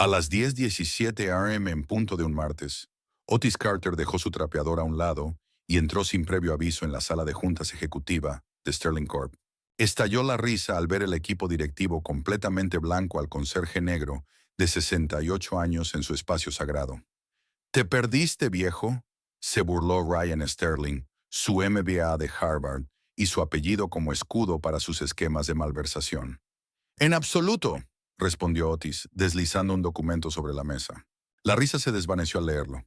A las 10:17 am en punto de un martes, Otis Carter dejó su trapeador a un lado y entró sin previo aviso en la sala de juntas ejecutiva de Sterling Corp. Estalló la risa al ver el equipo directivo completamente blanco al conserje negro de 68 años en su espacio sagrado. «¿Te perdiste, viejo?», se burló Ryan Sterling, su MBA de Harvard y su apellido como escudo para sus esquemas de malversación. «En absoluto», respondió Otis, deslizando un documento sobre la mesa. La risa se desvaneció al leerlo.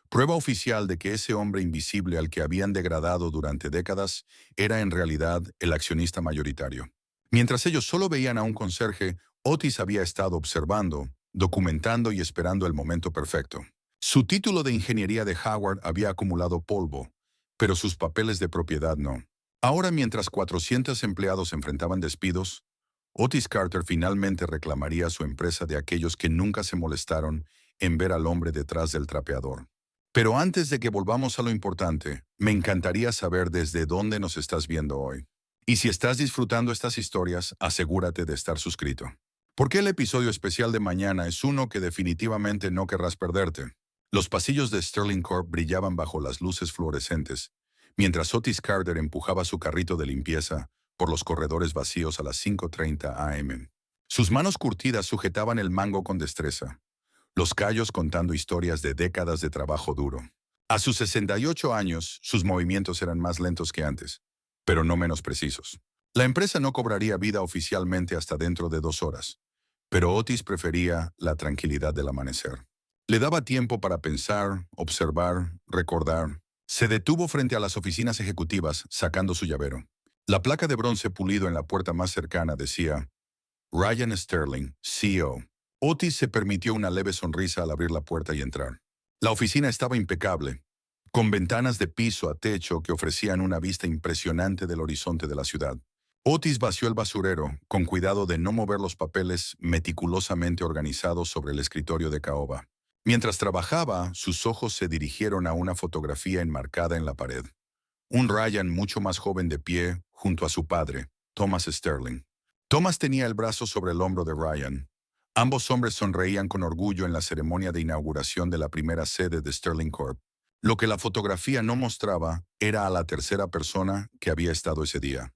Prueba oficial de que ese hombre invisible al que habían degradado durante décadas era en realidad el accionista mayoritario. Mientras ellos solo veían a un conserje, Otis había estado observando, documentando y esperando el momento perfecto. Su título de ingeniería de Howard había acumulado polvo, pero sus papeles de propiedad no. Ahora, mientras 400 empleados enfrentaban despidos, Otis Carter finalmente reclamaría a su empresa de aquellos que nunca se molestaron en ver al hombre detrás del trapeador. Pero antes de que volvamos a lo importante, me encantaría saber desde dónde nos estás viendo hoy. Y si estás disfrutando estas historias, asegúrate de estar suscrito. Porque el episodio especial de mañana es uno que definitivamente no querrás perderte. Los pasillos de Sterling Corp brillaban bajo las luces fluorescentes, mientras Otis Carter empujaba su carrito de limpieza por los corredores vacíos a las 5:30 am. Sus manos curtidas sujetaban el mango con destreza, los callos contando historias de décadas de trabajo duro. A sus 68 años, sus movimientos eran más lentos que antes, pero no menos precisos. La empresa no cobraría vida oficialmente hasta dentro de 2 horas, pero Otis prefería la tranquilidad del amanecer. Le daba tiempo para pensar, observar, recordar. Se detuvo frente a las oficinas ejecutivas, sacando su llavero. La placa de bronce pulido en la puerta más cercana decía Ryan Sterling, CEO. Otis se permitió una leve sonrisa al abrir la puerta y entrar. La oficina estaba impecable, con ventanas de piso a techo que ofrecían una vista impresionante del horizonte de la ciudad. Otis vació el basurero, con cuidado de no mover los papeles meticulosamente organizados sobre el escritorio de caoba. Mientras trabajaba, sus ojos se dirigieron a una fotografía enmarcada en la pared. Un Ryan mucho más joven de pie, junto a su padre, Thomas Sterling. Thomas tenía el brazo sobre el hombro de Ryan. Ambos hombres sonreían con orgullo en la ceremonia de inauguración de la primera sede de Sterling Corp. Lo que la fotografía no mostraba era a la tercera persona que había estado ese día,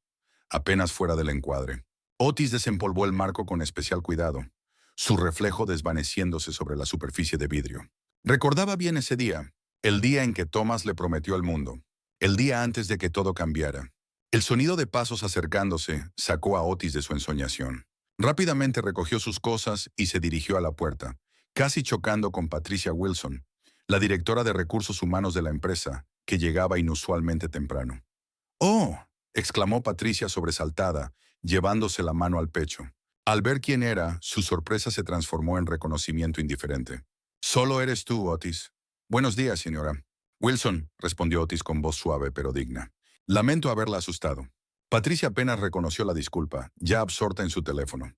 apenas fuera del encuadre. Otis desempolvó el marco con especial cuidado, su reflejo desvaneciéndose sobre la superficie de vidrio. Recordaba bien ese día, el día en que Thomas le prometió el mundo, el día antes de que todo cambiara. El sonido de pasos acercándose sacó a Otis de su ensoñación. Rápidamente recogió sus cosas y se dirigió a la puerta, casi chocando con Patricia Wilson, la directora de recursos humanos de la empresa, que llegaba inusualmente temprano. «¡Oh!», exclamó Patricia sobresaltada, llevándose la mano al pecho. Al ver quién era, su sorpresa se transformó en reconocimiento indiferente. «Solo eres tú, Otis». «Buenos días, señora». «Wilson», respondió Otis con voz suave pero digna. «Lamento haberla asustado». Patricia apenas reconoció la disculpa, ya absorta en su teléfono.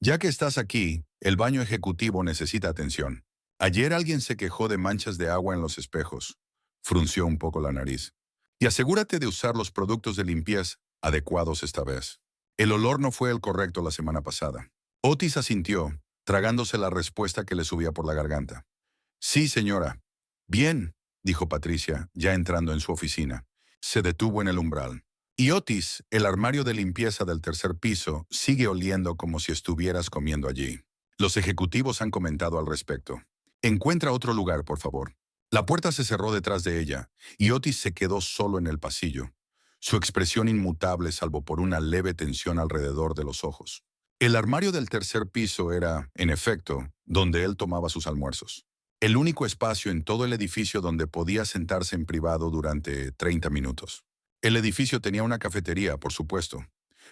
«Ya que estás aquí, el baño ejecutivo necesita atención. Ayer alguien se quejó de manchas de agua en los espejos». Frunció un poco la nariz. «Y asegúrate de usar los productos de limpieza adecuados esta vez. El olor no fue el correcto la semana pasada». Otis asintió, tragándose la respuesta que le subía por la garganta. «Sí, señora». «Bien», dijo Patricia, ya entrando en su oficina. Se detuvo en el umbral. «Y Otis, el armario de limpieza del tercer piso sigue oliendo como si estuvieras comiendo allí. Los ejecutivos han comentado al respecto. Encuentra otro lugar, por favor». La puerta se cerró detrás de ella, y Otis se quedó solo en el pasillo, su expresión inmutable salvo por una leve tensión alrededor de los ojos. El armario del tercer piso era, en efecto, donde él tomaba sus almuerzos. El único espacio en todo el edificio donde podía sentarse en privado durante 30 minutos. El edificio tenía una cafetería, por supuesto,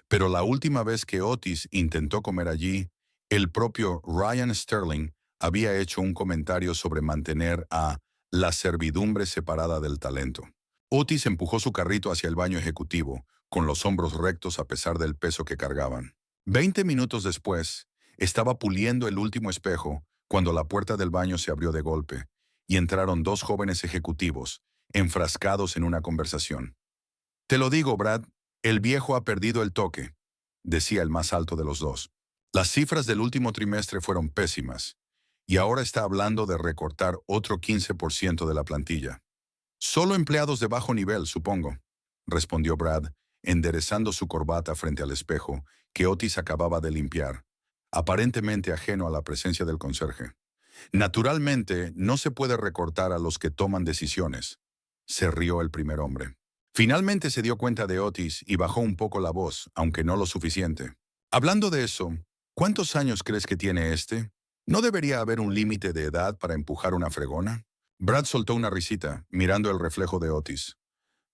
pero la última vez que Otis intentó comer allí, el propio Ryan Sterling había hecho un comentario sobre mantener a la servidumbre separada del talento. Otis empujó su carrito hacia el baño ejecutivo, con los hombros rectos a pesar del peso que cargaban. 20 minutos después, estaba puliendo el último espejo cuando la puerta del baño se abrió de golpe y entraron 2 jóvenes ejecutivos, enfrascados en una conversación. «Te lo digo, Brad, el viejo ha perdido el toque», decía el más alto de los dos. Las cifras del último trimestre fueron pésimas, y ahora está hablando de recortar otro 15% de la plantilla. Solo empleados de bajo nivel, supongo, respondió Brad, enderezando su corbata frente al espejo que Otis acababa de limpiar, aparentemente ajeno a la presencia del conserje. Naturalmente, no se puede recortar a los que toman decisiones, se rió el primer hombre. Finalmente se dio cuenta de Otis y bajó un poco la voz, aunque no lo suficiente. Hablando de eso, ¿cuántos años crees que tiene este? ¿No debería haber un límite de edad para empujar una fregona? Brad soltó una risita, mirando el reflejo de Otis.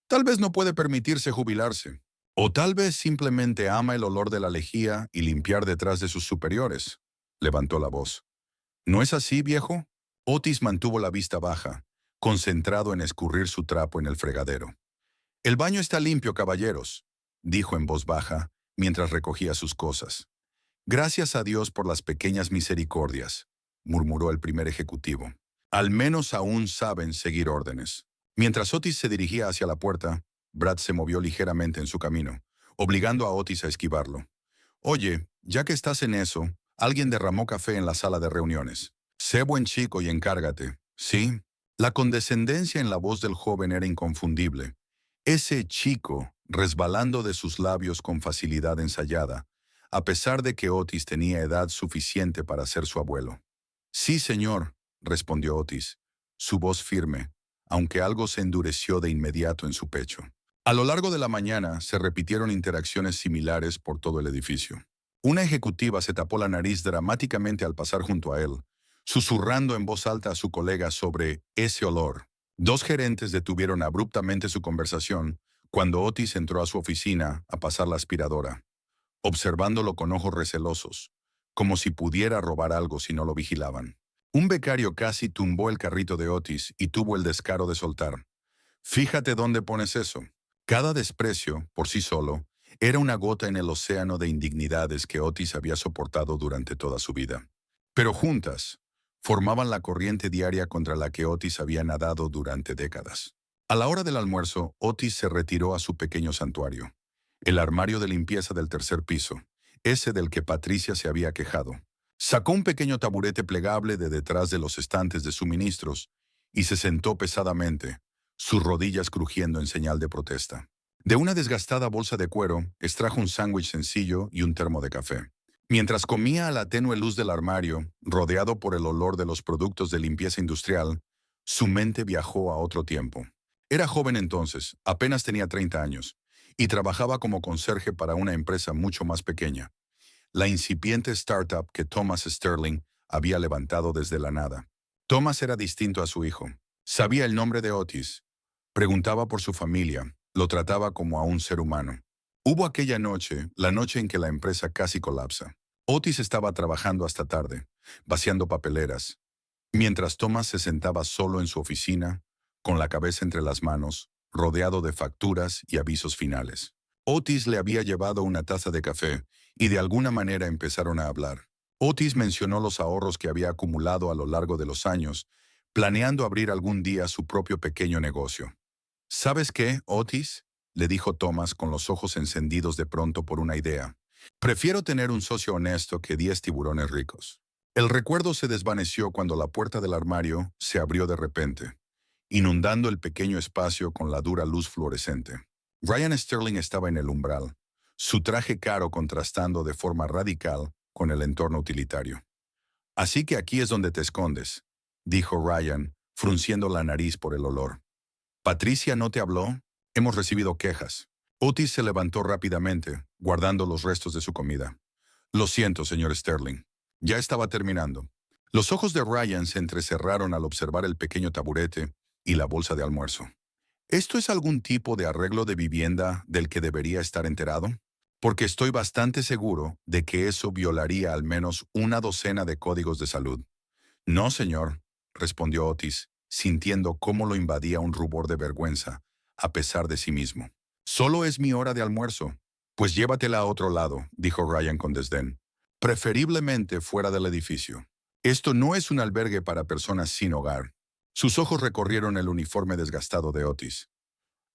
Tal vez no puede permitirse jubilarse. O tal vez simplemente ama el olor de la lejía y limpiar detrás de sus superiores. Levantó la voz. ¿No es así, viejo? Otis mantuvo la vista baja, concentrado en escurrir su trapo en el fregadero. El baño está limpio, caballeros, dijo en voz baja, mientras recogía sus cosas. Gracias a Dios por las pequeñas misericordias, murmuró el primer ejecutivo. Al menos aún saben seguir órdenes. Mientras Otis se dirigía hacia la puerta, Brad se movió ligeramente en su camino, obligando a Otis a esquivarlo. Oye, ya que estás en eso, alguien derramó café en la sala de reuniones. Sé buen chico y encárgate. ¿Sí? La condescendencia en la voz del joven era inconfundible. Ese chico, resbalando de sus labios con facilidad ensayada, a pesar de que Otis tenía edad suficiente para ser su abuelo. Sí, señor, respondió Otis, su voz firme, aunque algo se endureció de inmediato en su pecho. A lo largo de la mañana se repitieron interacciones similares por todo el edificio. Una ejecutiva se tapó la nariz dramáticamente al pasar junto a él, susurrando en voz alta a su colega sobre ese olor. Dos gerentes detuvieron abruptamente su conversación cuando Otis entró a su oficina a pasar la aspiradora, observándolo con ojos recelosos, como si pudiera robar algo si no lo vigilaban. Un becario casi tumbó el carrito de Otis y tuvo el descaro de soltar. Fíjate dónde pones eso. Cada desprecio, por sí solo, era una gota en el océano de indignidades que Otis había soportado durante toda su vida. Pero juntas, formaban la corriente diaria contra la que Otis había nadado durante décadas. A la hora del almuerzo, Otis se retiró a su pequeño santuario, el armario de limpieza del tercer piso, ese del que Patricia se había quejado. Sacó un pequeño taburete plegable de detrás de los estantes de suministros y se sentó pesadamente, sus rodillas crujiendo en señal de protesta. De una desgastada bolsa de cuero, extrajo un sándwich sencillo y un termo de café. Mientras comía a la tenue luz del armario, rodeado por el olor de los productos de limpieza industrial, su mente viajó a otro tiempo. Era joven entonces, apenas tenía 30 años, y trabajaba como conserje para una empresa mucho más pequeña, la incipiente startup que Thomas Sterling había levantado desde la nada. Thomas era distinto a su hijo. Sabía el nombre de Otis, preguntaba por su familia, lo trataba como a un ser humano. Hubo aquella noche, la noche en que la empresa casi colapsa. Otis estaba trabajando hasta tarde, vaciando papeleras, mientras Thomas se sentaba solo en su oficina, con la cabeza entre las manos, rodeado de facturas y avisos finales. Otis le había llevado una taza de café y de alguna manera empezaron a hablar. Otis mencionó los ahorros que había acumulado a lo largo de los años, planeando abrir algún día su propio pequeño negocio. ¿Sabes qué, Otis?, le dijo Thomas con los ojos encendidos de pronto por una idea. Prefiero tener un socio honesto que 10 tiburones ricos. El recuerdo se desvaneció cuando la puerta del armario se abrió de repente, inundando el pequeño espacio con la dura luz fluorescente. Ryan Sterling estaba en el umbral, su traje caro contrastando de forma radical con el entorno utilitario. Así que aquí es donde te escondes, dijo Ryan, frunciendo la nariz por el olor. ¿Patricia no te habló? Hemos recibido quejas. Otis se levantó rápidamente, guardando los restos de su comida. Lo siento, señor Sterling. Ya estaba terminando. Los ojos de Ryan se entrecerraron al observar el pequeño taburete y la bolsa de almuerzo. ¿Esto es algún tipo de arreglo de vivienda del que debería estar enterado? Porque estoy bastante seguro de que eso violaría al menos una docena de códigos de salud. No, señor, respondió Otis, sintiendo cómo lo invadía un rubor de vergüenza, a pesar de sí mismo. Solo es mi hora de almuerzo. Pues llévatela a otro lado, dijo Ryan con desdén. Preferiblemente fuera del edificio. Esto no es un albergue para personas sin hogar. Sus ojos recorrieron el uniforme desgastado de Otis.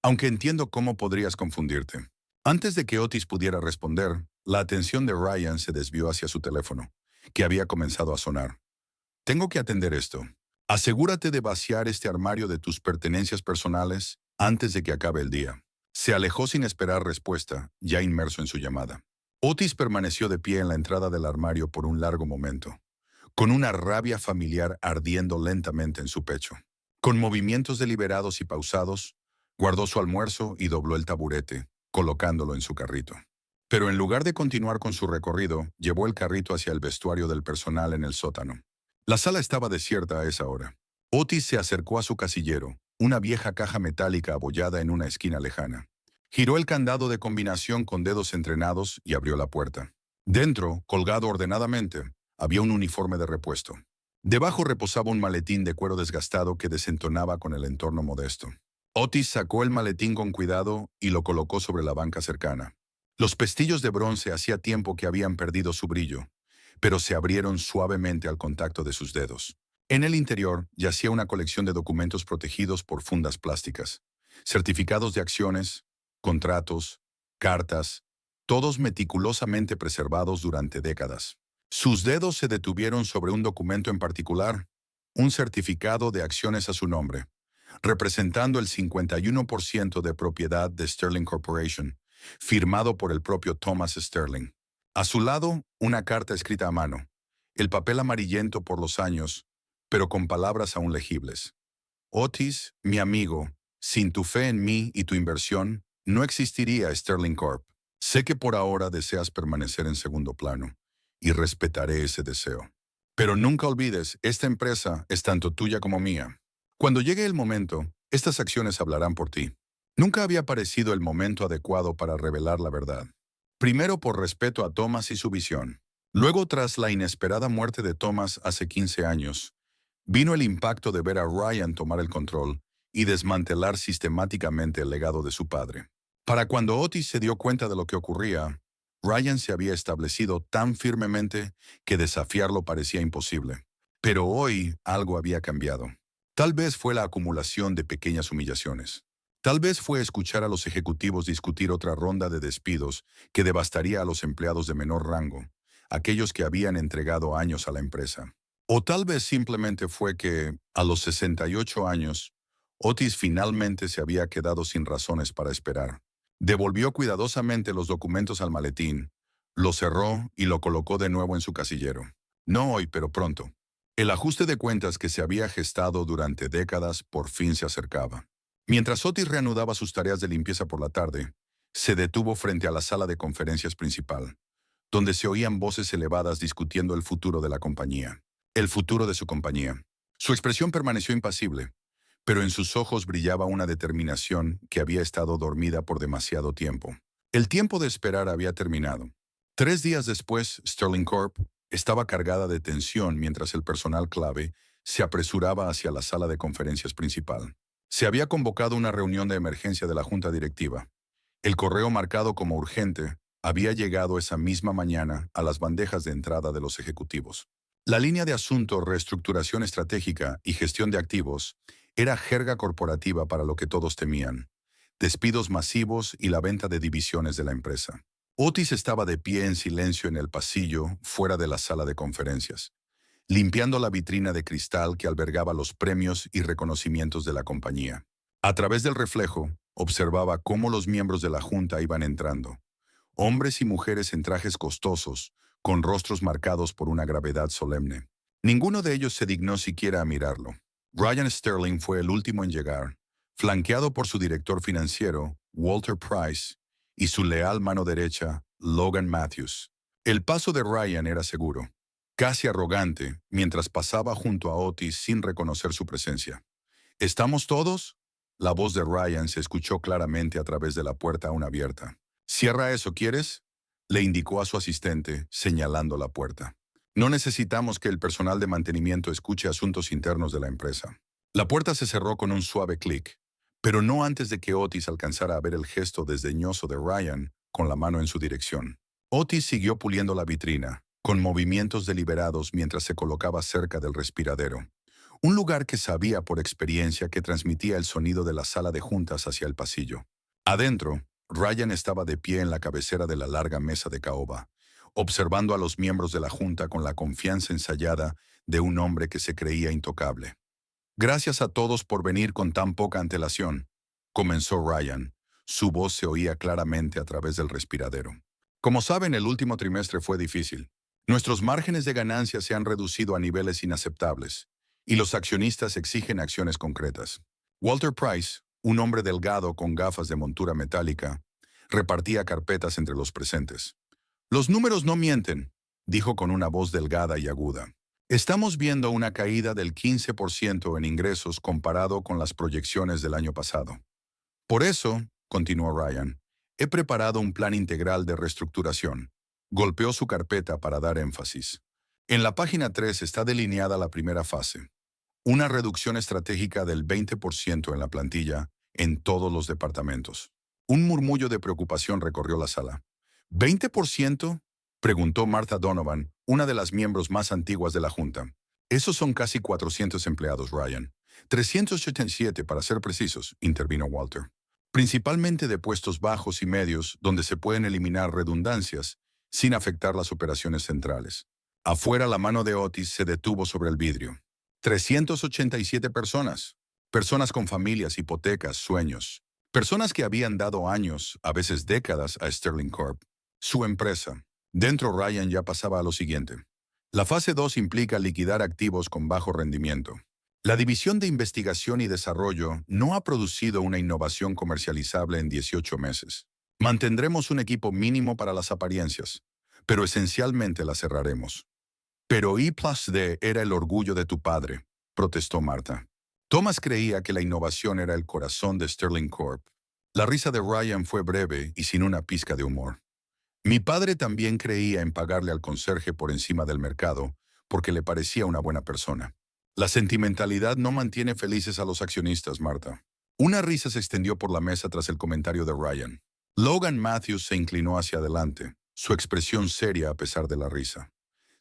Aunque entiendo cómo podrías confundirte. Antes de que Otis pudiera responder, la atención de Ryan se desvió hacia su teléfono, que había comenzado a sonar. tengo que atender esto. Asegúrate de vaciar este armario de tus pertenencias personales antes de que acabe el día. Se alejó sin esperar respuesta, ya inmerso en su llamada. Otis permaneció de pie en la entrada del armario por un largo momento, con una rabia familiar ardiendo lentamente en su pecho. Con movimientos deliberados y pausados, guardó su almuerzo y dobló el taburete, colocándolo en su carrito. Pero en lugar de continuar con su recorrido, llevó el carrito hacia el vestuario del personal en el sótano. La sala estaba desierta a esa hora. Otis se acercó a su casillero, una vieja caja metálica abollada en una esquina lejana. Giró el candado de combinación con dedos entrenados y abrió la puerta. Dentro, colgado ordenadamente, había un uniforme de repuesto. Debajo reposaba un maletín de cuero desgastado que desentonaba con el entorno modesto. Otis sacó el maletín con cuidado y lo colocó sobre la banca cercana. Los pestillos de bronce hacía tiempo que habían perdido su brillo, pero se abrieron suavemente al contacto de sus dedos. En el interior yacía una colección de documentos protegidos por fundas plásticas, certificados de acciones, contratos, cartas, todos meticulosamente preservados durante décadas. Sus dedos se detuvieron sobre un documento en particular, un certificado de acciones a su nombre, representando el 51% de propiedad de Sterling Corporation, firmado por el propio Thomas Sterling. A su lado, una carta escrita a mano, el papel amarillento por los años, pero con palabras aún legibles. Otis, mi amigo, sin tu fe en mí y tu inversión, no existiría Sterling Corp. Sé que por ahora deseas permanecer en segundo plano, y respetaré ese deseo. Pero nunca olvides, esta empresa es tanto tuya como mía. Cuando llegue el momento, estas acciones hablarán por ti. Nunca había parecido el momento adecuado para revelar la verdad. Primero por respeto a Thomas y su visión. Luego, tras la inesperada muerte de Thomas hace 15 años, vino el impacto de ver a Ryan tomar el control y desmantelar sistemáticamente el legado de su padre. Para cuando Otis se dio cuenta de lo que ocurría, Ryan se había establecido tan firmemente que desafiarlo parecía imposible. Pero hoy algo había cambiado. Tal vez fue la acumulación de pequeñas humillaciones. Tal vez fue escuchar a los ejecutivos discutir otra ronda de despidos que devastaría a los empleados de menor rango, aquellos que habían entregado años a la empresa. O tal vez simplemente fue que, a los 68 años, Otis finalmente se había quedado sin razones para esperar. Devolvió cuidadosamente los documentos al maletín, lo cerró y lo colocó de nuevo en su casillero. No hoy, pero pronto. El ajuste de cuentas que se había gestado durante décadas por fin se acercaba. Mientras Otis reanudaba sus tareas de limpieza por la tarde, se detuvo frente a la sala de conferencias principal, donde se oían voces elevadas discutiendo el futuro de la compañía. El futuro de su compañía. Su expresión permaneció impasible, pero en sus ojos brillaba una determinación que había estado dormida por demasiado tiempo. El tiempo de esperar había terminado. 3 días después, Sterling Corp estaba cargada de tensión mientras el personal clave se apresuraba hacia la sala de conferencias principal. Se había convocado una reunión de emergencia de la junta directiva. El correo marcado como urgente había llegado esa misma mañana a las bandejas de entrada de los ejecutivos. La línea de asunto, reestructuración estratégica y gestión de activos era jerga corporativa para lo que todos temían: despidos masivos y la venta de divisiones de la empresa. Otis estaba de pie en silencio en el pasillo, fuera de la sala de conferencias, limpiando la vitrina de cristal que albergaba los premios y reconocimientos de la compañía. A través del reflejo, observaba cómo los miembros de la junta iban entrando. Hombres y mujeres en trajes costosos, con rostros marcados por una gravedad solemne. Ninguno de ellos se dignó siquiera a mirarlo. Ryan Sterling fue el último en llegar, flanqueado por su director financiero, Walter Price, y su leal mano derecha, Logan Matthews. El paso de Ryan era seguro, casi arrogante, mientras pasaba junto a Otis sin reconocer su presencia. ¿Estamos todos? La voz de Ryan se escuchó claramente a través de la puerta aún abierta. «Cierra eso, ¿quieres?», le indicó a su asistente, señalando la puerta. «No necesitamos que el personal de mantenimiento escuche asuntos internos de la empresa». La puerta se cerró con un suave clic, pero no antes de que Otis alcanzara a ver el gesto desdeñoso de Ryan con la mano en su dirección. Otis siguió puliendo la vitrina, con movimientos deliberados mientras se colocaba cerca del respiradero, un lugar que sabía por experiencia que transmitía el sonido de la sala de juntas hacia el pasillo. Adentro, Ryan estaba de pie en la cabecera de la larga mesa de caoba, observando a los miembros de la junta con la confianza ensayada de un hombre que se creía intocable. Gracias a todos por venir con tan poca antelación, comenzó Ryan. Su voz se oía claramente a través del respiradero. Como saben, el último trimestre fue difícil. Nuestros márgenes de ganancia se han reducido a niveles inaceptables, y los accionistas exigen acciones concretas. Walter Price, un hombre delgado con gafas de montura metálica, repartía carpetas entre los presentes. Los números no mienten, dijo con una voz delgada y aguda. Estamos viendo una caída del 15% en ingresos comparado con las proyecciones del año pasado. Por eso, continuó Ryan, he preparado un plan integral de reestructuración. Golpeó su carpeta para dar énfasis. En la página 3 está delineada la primera fase. Una reducción estratégica del 20% en la plantilla en todos los departamentos. Un murmullo de preocupación recorrió la sala. ¿20%? Preguntó Martha Donovan, una de las miembros más antiguas de la Junta. Esos son casi 400 empleados, Ryan. 387 para ser precisos, intervino Walter. Principalmente de puestos bajos y medios donde se pueden eliminar redundancias sin afectar las operaciones centrales. Afuera la mano de Otis se detuvo sobre el vidrio. 387 personas. Personas con familias, hipotecas, sueños. Personas que habían dado años, a veces décadas, a Sterling Corp. Su empresa. Dentro Ryan ya pasaba a lo siguiente. La fase 2 implica liquidar activos con bajo rendimiento. La División de Investigación y Desarrollo no ha producido una innovación comercializable en 18 meses. Mantendremos un equipo mínimo para las apariencias, pero esencialmente la cerraremos. Pero I+D era el orgullo de tu padre, protestó Martha. Thomas creía que la innovación era el corazón de Sterling Corp. La risa de Ryan fue breve y sin una pizca de humor. Mi padre también creía en pagarle al conserje por encima del mercado, porque le parecía una buena persona. La sentimentalidad no mantiene felices a los accionistas, Martha. Una risa se extendió por la mesa tras el comentario de Ryan. Logan Matthews se inclinó hacia adelante, su expresión seria a pesar de la risa.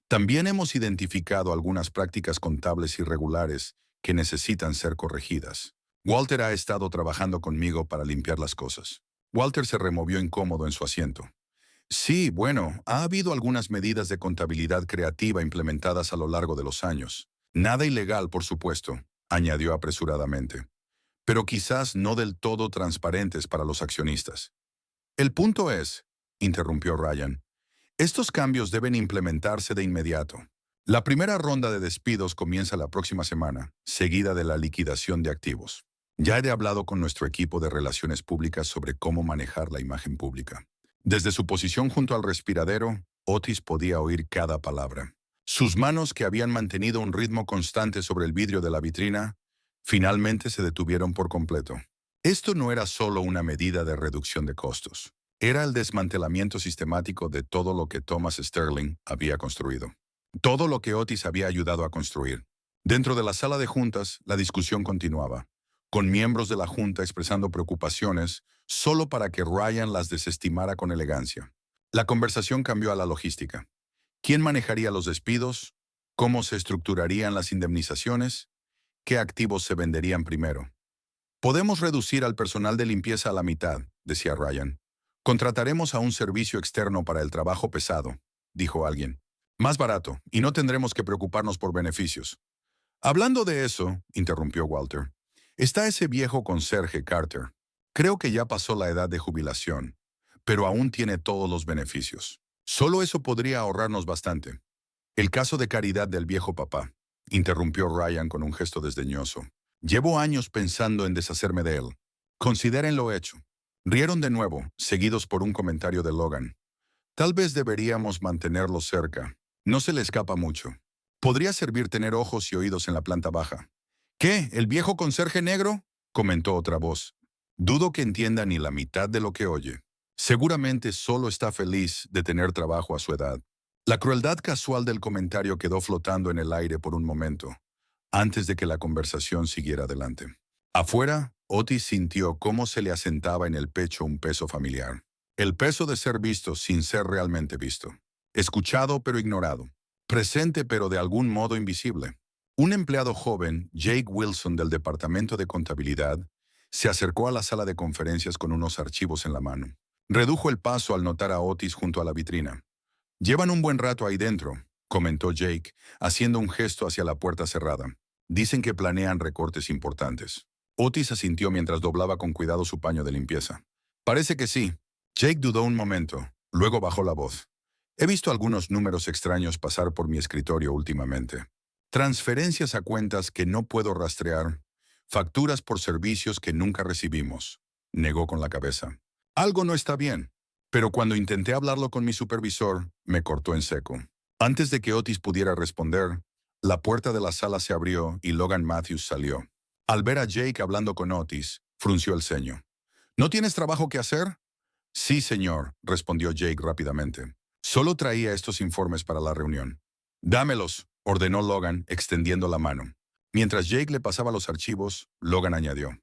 También hemos identificado algunas prácticas contables irregulares que necesitan ser corregidas. Walter ha estado trabajando conmigo para limpiar las cosas. Walter se removió incómodo en su asiento. Sí, bueno, ha habido algunas medidas de contabilidad creativa implementadas a lo largo de los años. Nada ilegal, por supuesto, añadió apresuradamente, pero quizás no del todo transparentes para los accionistas. El punto es, interrumpió Ryan, estos cambios deben implementarse de inmediato. La primera ronda de despidos comienza la próxima semana, seguida de la liquidación de activos. Ya he hablado con nuestro equipo de relaciones públicas sobre cómo manejar la imagen pública. Desde su posición junto al respiradero, Otis podía oír cada palabra. Sus manos, que habían mantenido un ritmo constante sobre el vidrio de la vitrina, finalmente se detuvieron por completo. Esto no era solo una medida de reducción de costos. Era el desmantelamiento sistemático de todo lo que Thomas Sterling había construido. Todo lo que Otis había ayudado a construir. Dentro de la sala de juntas, la discusión continuaba, con miembros de la junta expresando preocupaciones solo para que Ryan las desestimara con elegancia. La conversación cambió a la logística. ¿Quién manejaría los despidos? ¿Cómo se estructurarían las indemnizaciones? ¿Qué activos se venderían primero? Podemos reducir al personal de limpieza a la mitad, decía Ryan. Contrataremos a un servicio externo para el trabajo pesado, dijo alguien. Más barato, y no tendremos que preocuparnos por beneficios. Hablando de eso, interrumpió Walter, está ese viejo conserje Carter. Creo que ya pasó la edad de jubilación, pero aún tiene todos los beneficios. Solo eso podría ahorrarnos bastante. El caso de caridad del viejo papá, interrumpió Ryan con un gesto desdeñoso. Llevo años pensando en deshacerme de él. Consideren lo hecho. Rieron de nuevo, seguidos por un comentario de Logan. Tal vez deberíamos mantenerlo cerca. No se le escapa mucho. Podría servir tener ojos y oídos en la planta baja. ¿Qué? ¿El viejo conserje negro? Comentó otra voz. Dudo que entienda ni la mitad de lo que oye. Seguramente solo está feliz de tener trabajo a su edad. La crueldad casual del comentario quedó flotando en el aire por un momento, antes de que la conversación siguiera adelante. Afuera, Otis sintió cómo se le asentaba en el pecho un peso familiar. El peso de ser visto sin ser realmente visto. Escuchado pero ignorado. Presente pero de algún modo invisible. Un empleado joven, Jake Wilson del Departamento de Contabilidad, se acercó a la sala de conferencias con unos archivos en la mano. Redujo el paso al notar a Otis junto a la vitrina. Llevan un buen rato ahí dentro, comentó Jake, haciendo un gesto hacia la puerta cerrada. Dicen que planean recortes importantes. Otis asintió mientras doblaba con cuidado su paño de limpieza. Parece que sí. Jake dudó un momento, luego bajó la voz. He visto algunos números extraños pasar por mi escritorio últimamente. Transferencias a cuentas que no puedo rastrear. Facturas por servicios que nunca recibimos. Negó con la cabeza. Algo no está bien. Pero cuando intenté hablarlo con mi supervisor, me cortó en seco. Antes de que Otis pudiera responder, la puerta de la sala se abrió y Logan Matthews salió. Al ver a Jake hablando con Otis, frunció el ceño. ¿No tienes trabajo que hacer? Sí, señor, respondió Jake rápidamente. Solo traía estos informes para la reunión. Dámelos, ordenó Logan, extendiendo la mano. Mientras Jake le pasaba los archivos, Logan añadió.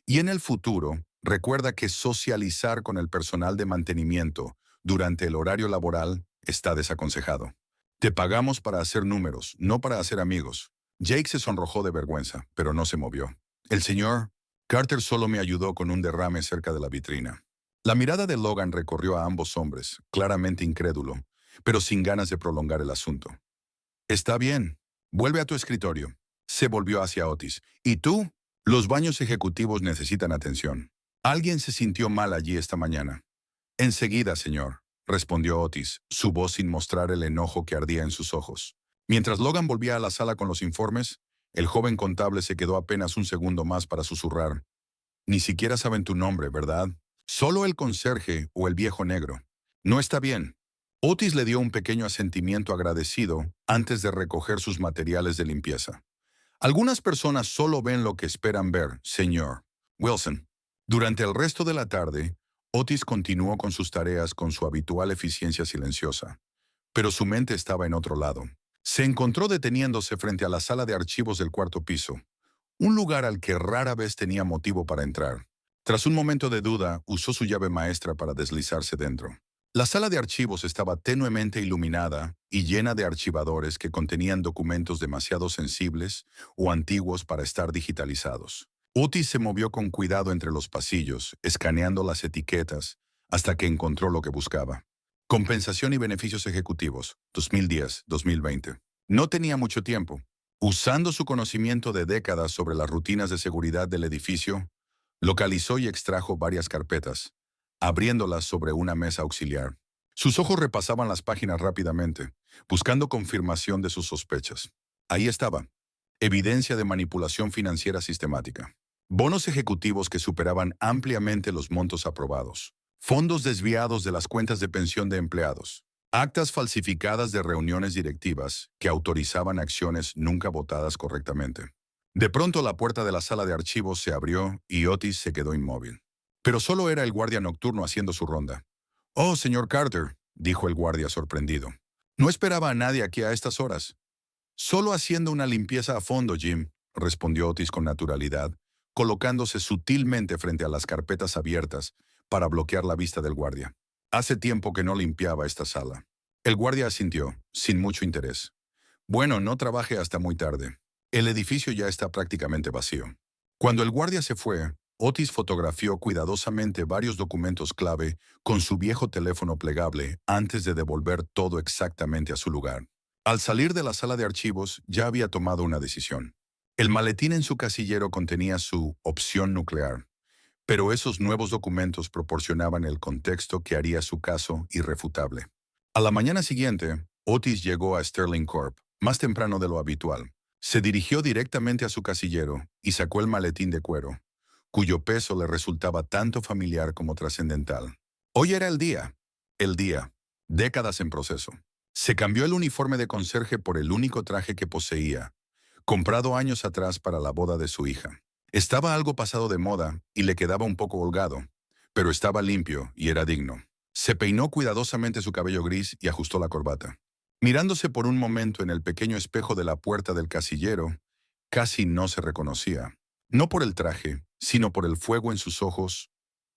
Y en el futuro, recuerda que socializar con el personal de mantenimiento durante el horario laboral está desaconsejado. Te pagamos para hacer números, no para hacer amigos. Jake se sonrojó de vergüenza, pero no se movió. El señor Carter solo me ayudó con un derrame cerca de la vitrina. La mirada de Logan recorrió a ambos hombres, claramente incrédulo, pero sin ganas de prolongar el asunto. Está bien. Vuelve a tu escritorio. Se volvió hacia Otis. ¿Y tú? Los baños ejecutivos necesitan atención. Alguien se sintió mal allí esta mañana. Enseguida, señor, respondió Otis, su voz sin mostrar el enojo que ardía en sus ojos. Mientras Logan volvía a la sala con los informes, el joven contable se quedó apenas un segundo más para susurrar. Ni siquiera saben tu nombre, ¿verdad? Solo el conserje o el viejo negro. No está bien. Otis le dio un pequeño asentimiento agradecido antes de recoger sus materiales de limpieza. Algunas personas solo ven lo que esperan ver, señor Wilson. Durante el resto de la tarde, Otis continuó con sus tareas con su habitual eficiencia silenciosa, pero su mente estaba en otro lado. Se encontró deteniéndose frente a la sala de archivos del cuarto piso, un lugar al que rara vez tenía motivo para entrar. Tras un momento de duda, usó su llave maestra para deslizarse dentro. La sala de archivos estaba tenuemente iluminada y llena de archivadores que contenían documentos demasiado sensibles o antiguos para estar digitalizados. Otis se movió con cuidado entre los pasillos, escaneando las etiquetas, hasta que encontró lo que buscaba. Compensación y beneficios ejecutivos, 2010-2020. No tenía mucho tiempo. Usando su conocimiento de décadas sobre las rutinas de seguridad del edificio, localizó y extrajo varias carpetas, abriéndolas sobre una mesa auxiliar. Sus ojos repasaban las páginas rápidamente, buscando confirmación de sus sospechas. Ahí estaba. Evidencia de manipulación financiera sistemática. Bonos ejecutivos que superaban ampliamente los montos aprobados. Fondos desviados de las cuentas de pensión de empleados. Actas falsificadas de reuniones directivas que autorizaban acciones nunca votadas correctamente. De pronto la puerta de la sala de archivos se abrió y Otis se quedó inmóvil. Pero solo era el guardia nocturno haciendo su ronda. «Oh, señor Carter», dijo el guardia sorprendido. «No esperaba a nadie aquí a estas horas». «Solo haciendo una limpieza a fondo, Jim», respondió Otis con naturalidad, colocándose sutilmente frente a las carpetas abiertas para bloquear la vista del guardia. Hace tiempo que no limpiaba esta sala. El guardia asintió, sin mucho interés. «Bueno, no trabaje hasta muy tarde. El edificio ya está prácticamente vacío». Cuando el guardia se fue, Otis fotografió cuidadosamente varios documentos clave con su viejo teléfono plegable antes de devolver todo exactamente a su lugar. Al salir de la sala de archivos, ya había tomado una decisión. El maletín en su casillero contenía su opción nuclear, pero esos nuevos documentos proporcionaban el contexto que haría su caso irrefutable. A la mañana siguiente, Otis llegó a Sterling Corp, más temprano de lo habitual. Se dirigió directamente a su casillero y sacó el maletín de cuero, cuyo peso le resultaba tanto familiar como trascendental. Hoy era el día. El día. Décadas en proceso. Se cambió el uniforme de conserje por el único traje que poseía, comprado años atrás para la boda de su hija. Estaba algo pasado de moda y le quedaba un poco holgado, pero estaba limpio y era digno. Se peinó cuidadosamente su cabello gris y ajustó la corbata. Mirándose por un momento en el pequeño espejo de la puerta del casillero, casi no se reconocía. No por el traje, sino por el fuego en sus ojos,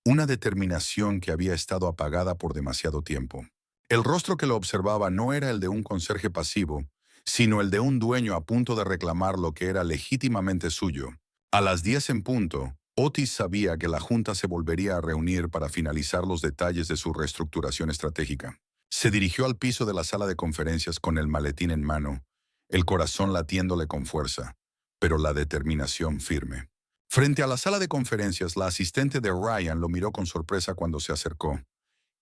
una determinación que había estado apagada por demasiado tiempo. El rostro que lo observaba no era el de un conserje pasivo, sino el de un dueño a punto de reclamar lo que era legítimamente suyo. A las 10 en punto, Otis sabía que la junta se volvería a reunir para finalizar los detalles de su reestructuración estratégica. Se dirigió al piso de la sala de conferencias con el maletín en mano, el corazón latiéndole con fuerza, pero la determinación firme. Frente a la sala de conferencias, la asistente de Ryan lo miró con sorpresa cuando se acercó,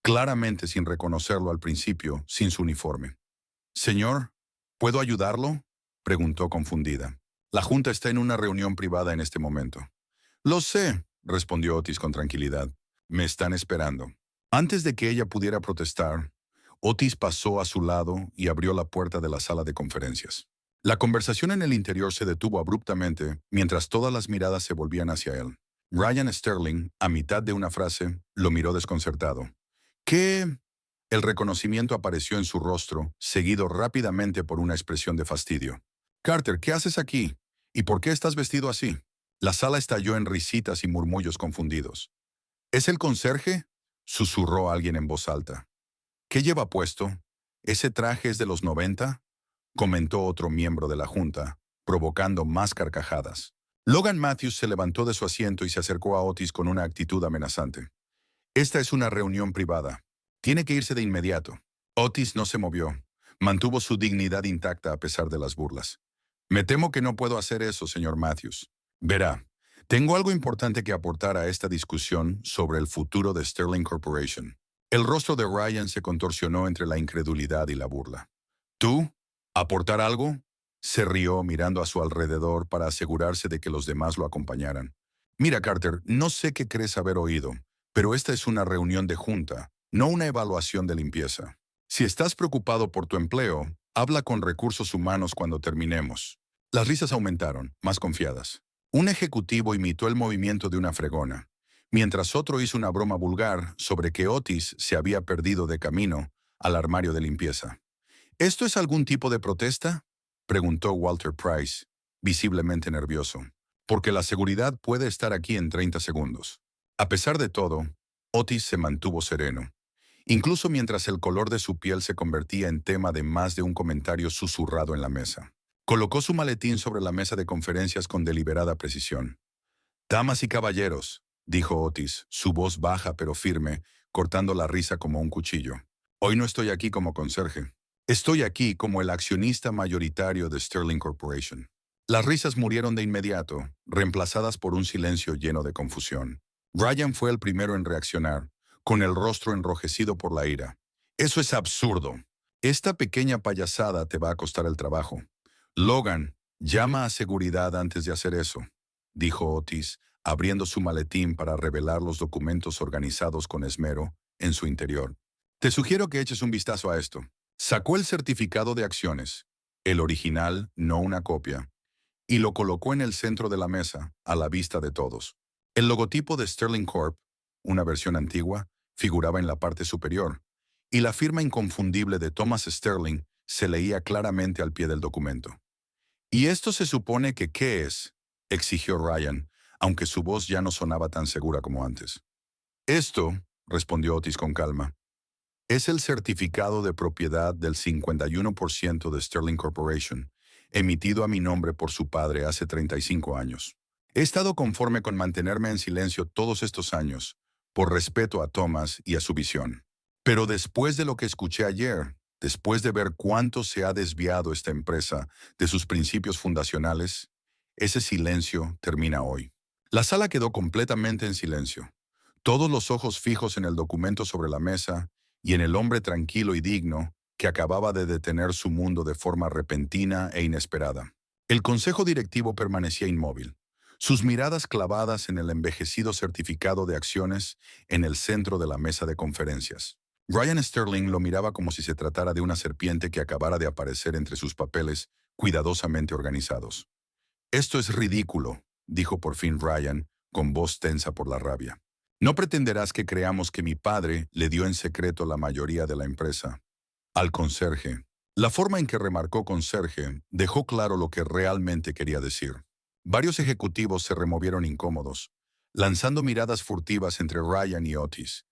claramente sin reconocerlo al principio, sin su uniforme. «Señor, ¿puedo ayudarlo?», preguntó confundida. «La junta está en una reunión privada en este momento». «Lo sé», respondió Otis con tranquilidad. «Me están esperando». Antes de que ella pudiera protestar, Otis pasó a su lado y abrió la puerta de la sala de conferencias. La conversación en el interior se detuvo abruptamente mientras todas las miradas se volvían hacia él. Ryan Sterling, a mitad de una frase, lo miró desconcertado. «¿Qué?» El reconocimiento apareció en su rostro, seguido rápidamente por una expresión de fastidio. «Carter, ¿qué haces aquí? ¿Y por qué estás vestido así?» La sala estalló en risitas y murmullos confundidos. «¿Es el conserje?», susurró alguien en voz alta. «¿Qué lleva puesto? ¿Ese traje es de los 90?», comentó otro miembro de la junta, provocando más carcajadas. Logan Matthews se levantó de su asiento y se acercó a Otis con una actitud amenazante. «Esta es una reunión privada. Tiene que irse de inmediato». Otis no se movió. Mantuvo su dignidad intacta a pesar de las burlas. «Me temo que no puedo hacer eso, señor Matthews. Verá, tengo algo importante que aportar a esta discusión sobre el futuro de Sterling Corporation». El rostro de Ryan se contorsionó entre la incredulidad y la burla. «¿Tú? ¿Aportar algo?», se rió mirando a su alrededor para asegurarse de que los demás lo acompañaran. «Mira, Carter, no sé qué crees haber oído, pero esta es una reunión de junta, no una evaluación de limpieza. Si estás preocupado por tu empleo, habla con recursos humanos cuando terminemos». Las risas aumentaron, más confiadas. Un ejecutivo imitó el movimiento de una fregona, mientras otro hizo una broma vulgar sobre que Otis se había perdido de camino al armario de limpieza. «¿Esto es algún tipo de protesta?», preguntó Walter Price, visiblemente nervioso. «Porque la seguridad puede estar aquí en 30 segundos». A pesar de todo, Otis se mantuvo sereno, incluso mientras el color de su piel se convertía en tema de más de un comentario susurrado en la mesa. Colocó su maletín sobre la mesa de conferencias con deliberada precisión. «Damas y caballeros», dijo Otis, su voz baja pero firme, cortando la risa como un cuchillo. «Hoy no estoy aquí como conserje. Estoy aquí como el accionista mayoritario de Sterling Corporation». Las risas murieron de inmediato, reemplazadas por un silencio lleno de confusión. Ryan fue el primero en reaccionar, con el rostro enrojecido por la ira. «Eso es absurdo. Esta pequeña payasada te va a costar el trabajo». «Logan, llama a seguridad antes de hacer eso», dijo Otis, abriendo su maletín para revelar los documentos organizados con esmero en su interior. «Te sugiero que eches un vistazo a esto». Sacó el certificado de acciones, el original, no una copia, y lo colocó en el centro de la mesa, a la vista de todos. El logotipo de Sterling Corp, una versión antigua, figuraba en la parte superior, y la firma inconfundible de Thomas Sterling se leía claramente al pie del documento. «¿Y esto se supone que qué es?», exigió Ryan, aunque su voz ya no sonaba tan segura como antes. «Esto», respondió Otis con calma, «es el certificado de propiedad del 51% de Sterling Corporation, emitido a mi nombre por su padre hace 35 años. He estado conforme con mantenerme en silencio todos estos años, por respeto a Thomas y a su visión. Pero después de lo que escuché ayer, después de ver cuánto se ha desviado esta empresa de sus principios fundacionales, ese silencio termina hoy». La sala quedó completamente en silencio, todos los ojos fijos en el documento sobre la mesa y en el hombre tranquilo y digno que acababa de detener su mundo de forma repentina e inesperada. El consejo directivo permanecía inmóvil, sus miradas clavadas en el envejecido certificado de acciones en el centro de la mesa de conferencias. Ryan Sterling lo miraba como si se tratara de una serpiente que acabara de aparecer entre sus papeles cuidadosamente organizados. «Esto es ridículo», dijo por fin Ryan, con voz tensa por la rabia. «No pretenderás que creamos que mi padre le dio en secreto la mayoría de la empresa al conserje». La forma en que remarcó conserje dejó claro lo que realmente quería decir. Varios ejecutivos se removieron incómodos, lanzando miradas furtivas entre Ryan y Otis,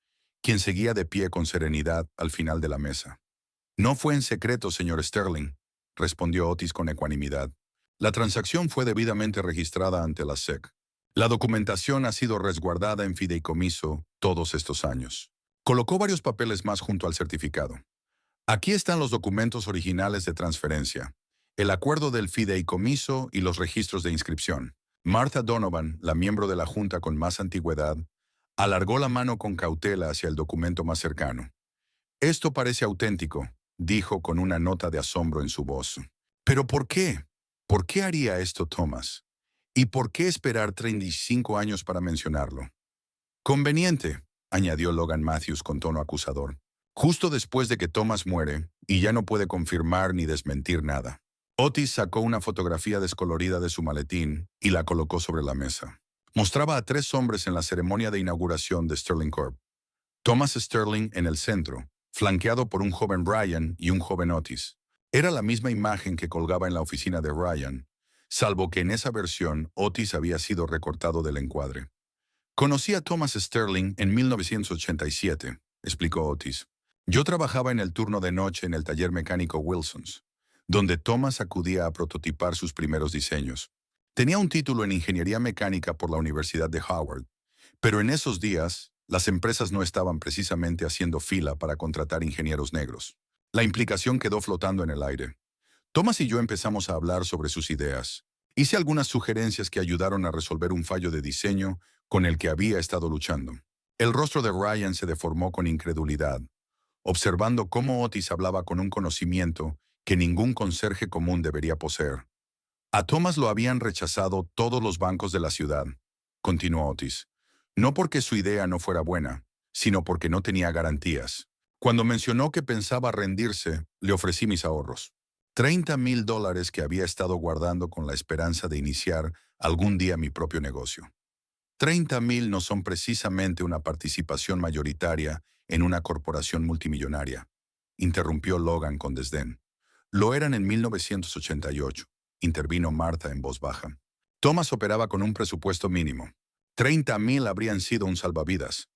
quien seguía de pie con serenidad al final de la mesa. «No fue en secreto, señor Sterling», respondió Otis con ecuanimidad. «La transacción fue debidamente registrada ante la SEC. La documentación ha sido resguardada en fideicomiso todos estos años». Colocó varios papeles más junto al certificado. Aquí están los documentos originales de transferencia, el acuerdo del fideicomiso y los registros de inscripción. Martha Donovan, la miembro de la junta con más antigüedad, alargó la mano con cautela hacia el documento más cercano. Esto parece auténtico, dijo con una nota de asombro en su voz. ¿Pero por qué? ¿Por qué haría esto Thomas? ¿Y por qué esperar 35 años para mencionarlo? Conveniente, añadió Logan Matthews con tono acusador. Justo después de que Thomas muere, y ya no puede confirmar ni desmentir nada. Otis sacó una fotografía descolorida de su maletín y la colocó sobre la mesa. Mostraba a 3 hombres en la ceremonia de inauguración de Sterling Corp. Thomas Sterling en el centro, flanqueado por un joven Ryan y un joven Otis. Era la misma imagen que colgaba en la oficina de Ryan, salvo que en esa versión Otis había sido recortado del encuadre. Conocí a Thomas Sterling en 1987, explicó Otis. Yo trabajaba en el turno de noche en el taller mecánico Wilson's, donde Thomas acudía a prototipar sus primeros diseños. Tenía un título en ingeniería mecánica por la Universidad de Howard, pero en esos días, las empresas no estaban precisamente haciendo fila para contratar ingenieros negros. La implicación quedó flotando en el aire. Thomas y yo empezamos a hablar sobre sus ideas. Hice algunas sugerencias que ayudaron a resolver un fallo de diseño con el que había estado luchando. El rostro de Ryan se deformó con incredulidad, observando cómo Otis hablaba con un conocimiento que ningún conserje común debería poseer. A Thomas lo habían rechazado todos los bancos de la ciudad, continuó Otis. No porque su idea no fuera buena, sino porque no tenía garantías. Cuando mencionó que pensaba rendirse, le ofrecí mis ahorros. $30,000 que había estado guardando con la esperanza de iniciar algún día mi propio negocio. 30,000 no son precisamente una participación mayoritaria en una corporación multimillonaria, interrumpió Logan con desdén. Lo eran en 1988, intervino Martha en voz baja. Thomas operaba con un presupuesto mínimo. 30,000 habrían sido un salvavidas.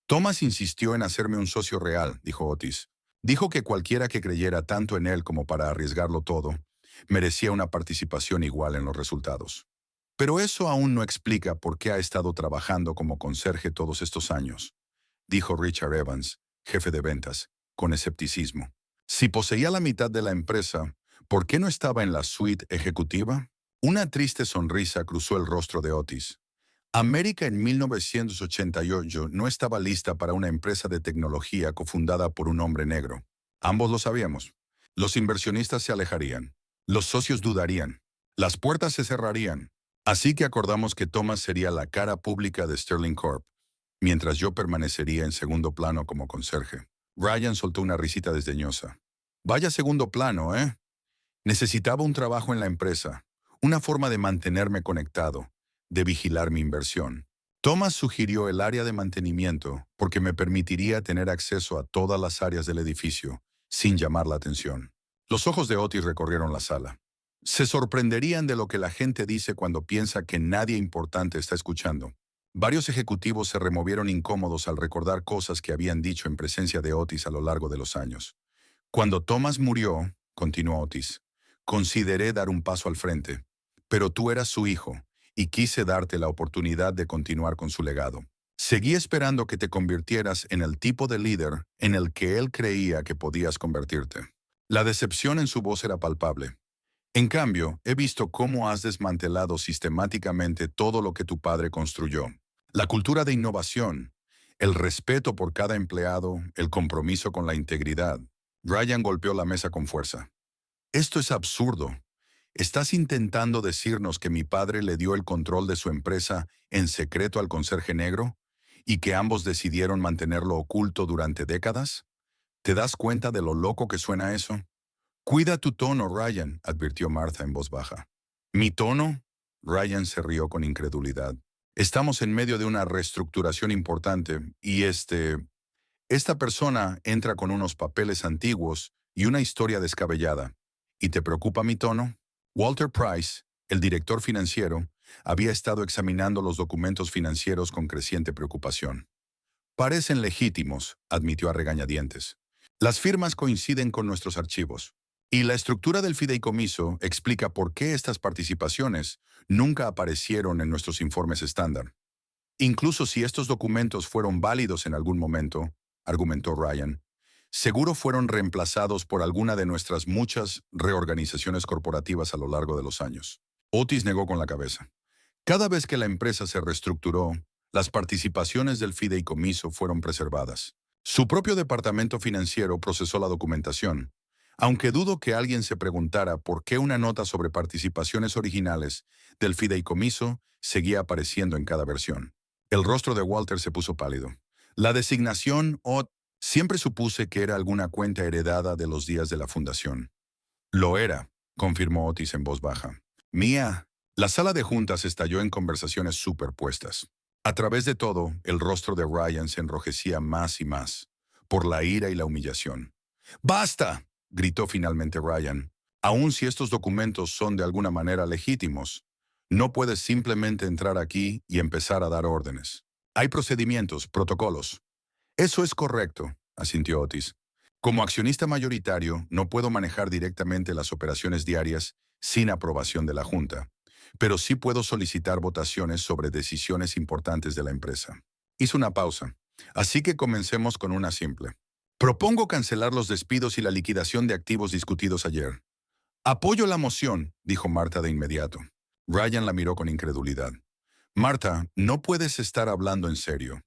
Thomas insistió en hacerme un socio real, dijo Otis. Dijo que cualquiera que creyera tanto en él como para arriesgarlo todo, merecía una participación igual en los resultados. Pero eso aún no explica por qué ha estado trabajando como conserje todos estos años, dijo Richard Evans, jefe de ventas, con escepticismo. Si poseía la mitad de la empresa, ¿por qué no estaba en la suite ejecutiva? Una triste sonrisa cruzó el rostro de Otis. América en 1988 no estaba lista para una empresa de tecnología cofundada por un hombre negro. Ambos lo sabíamos. Los inversionistas se alejarían. Los socios dudarían. Las puertas se cerrarían. Así que acordamos que Thomas sería la cara pública de Sterling Corp, mientras yo permanecería en segundo plano como conserje. Ryan soltó una risita desdeñosa. Vaya segundo plano, ¿eh? Necesitaba un trabajo en la empresa, una forma de mantenerme conectado, de vigilar mi inversión. Thomas sugirió el área de mantenimiento porque me permitiría tener acceso a todas las áreas del edificio, sin llamar la atención. Los ojos de Otis recorrieron la sala. Se sorprenderían de lo que la gente dice cuando piensa que nadie importante está escuchando. Varios ejecutivos se removieron incómodos al recordar cosas que habían dicho en presencia de Otis a lo largo de los años. Cuando Thomas murió, continuó Otis, consideré dar un paso al frente, pero tú eras su hijo y quise darte la oportunidad de continuar con su legado. Seguí esperando que te convirtieras en el tipo de líder en el que él creía que podías convertirte. La decepción en su voz era palpable. En cambio, he visto cómo has desmantelado sistemáticamente todo lo que tu padre construyó. La cultura de innovación, el respeto por cada empleado, el compromiso con la integridad. Ryan golpeó la mesa con fuerza. Esto es absurdo. ¿Estás intentando decirnos que mi padre le dio el control de su empresa en secreto al conserje negro y que ambos decidieron mantenerlo oculto durante décadas? ¿Te das cuenta de lo loco que suena eso? Cuida tu tono, Ryan, advirtió Martha en voz baja. ¿Mi tono? Ryan se rió con incredulidad. Estamos en medio de una reestructuración importante y esta persona entra con unos papeles antiguos y una historia descabellada. ¿Y te preocupa mi tono? Walter Price, el director financiero, había estado examinando los documentos financieros con creciente preocupación. Parecen legítimos, admitió a regañadientes. Las firmas coinciden con nuestros archivos. Y la estructura del fideicomiso explica por qué estas participaciones nunca aparecieron en nuestros informes estándar. Incluso si estos documentos fueron válidos en algún momento, argumentó Ryan, Seguro fueron reemplazados por alguna de nuestras muchas reorganizaciones corporativas a lo largo de los años. Otis negó con la cabeza. Cada vez que la empresa se reestructuró, las participaciones del fideicomiso fueron preservadas. Su propio departamento financiero procesó la documentación, aunque dudo que alguien se preguntara por qué una nota sobre participaciones originales del fideicomiso seguía apareciendo en cada versión. El rostro de Walter se puso pálido. La designación OT siempre supuse que era alguna cuenta heredada de los días de la fundación. Lo era, confirmó Otis en voz baja. Mía. La sala de juntas estalló en conversaciones superpuestas. A través de todo, el rostro de Ryan se enrojecía más y más, por la ira y la humillación. ¡Basta!, gritó finalmente Ryan. Aun si estos documentos son de alguna manera legítimos, no puedes simplemente entrar aquí y empezar a dar órdenes. Hay procedimientos, protocolos. Eso es correcto, asintió Otis. Como accionista mayoritario, no puedo manejar directamente las operaciones diarias sin aprobación de la Junta, pero sí puedo solicitar votaciones sobre decisiones importantes de la empresa. Hizo una pausa, así que comencemos con una simple. Propongo cancelar los despidos y la liquidación de activos discutidos ayer. Apoyo la moción, dijo Marta de inmediato. Ryan la miró con incredulidad. Marta, no puedes estar hablando en serio.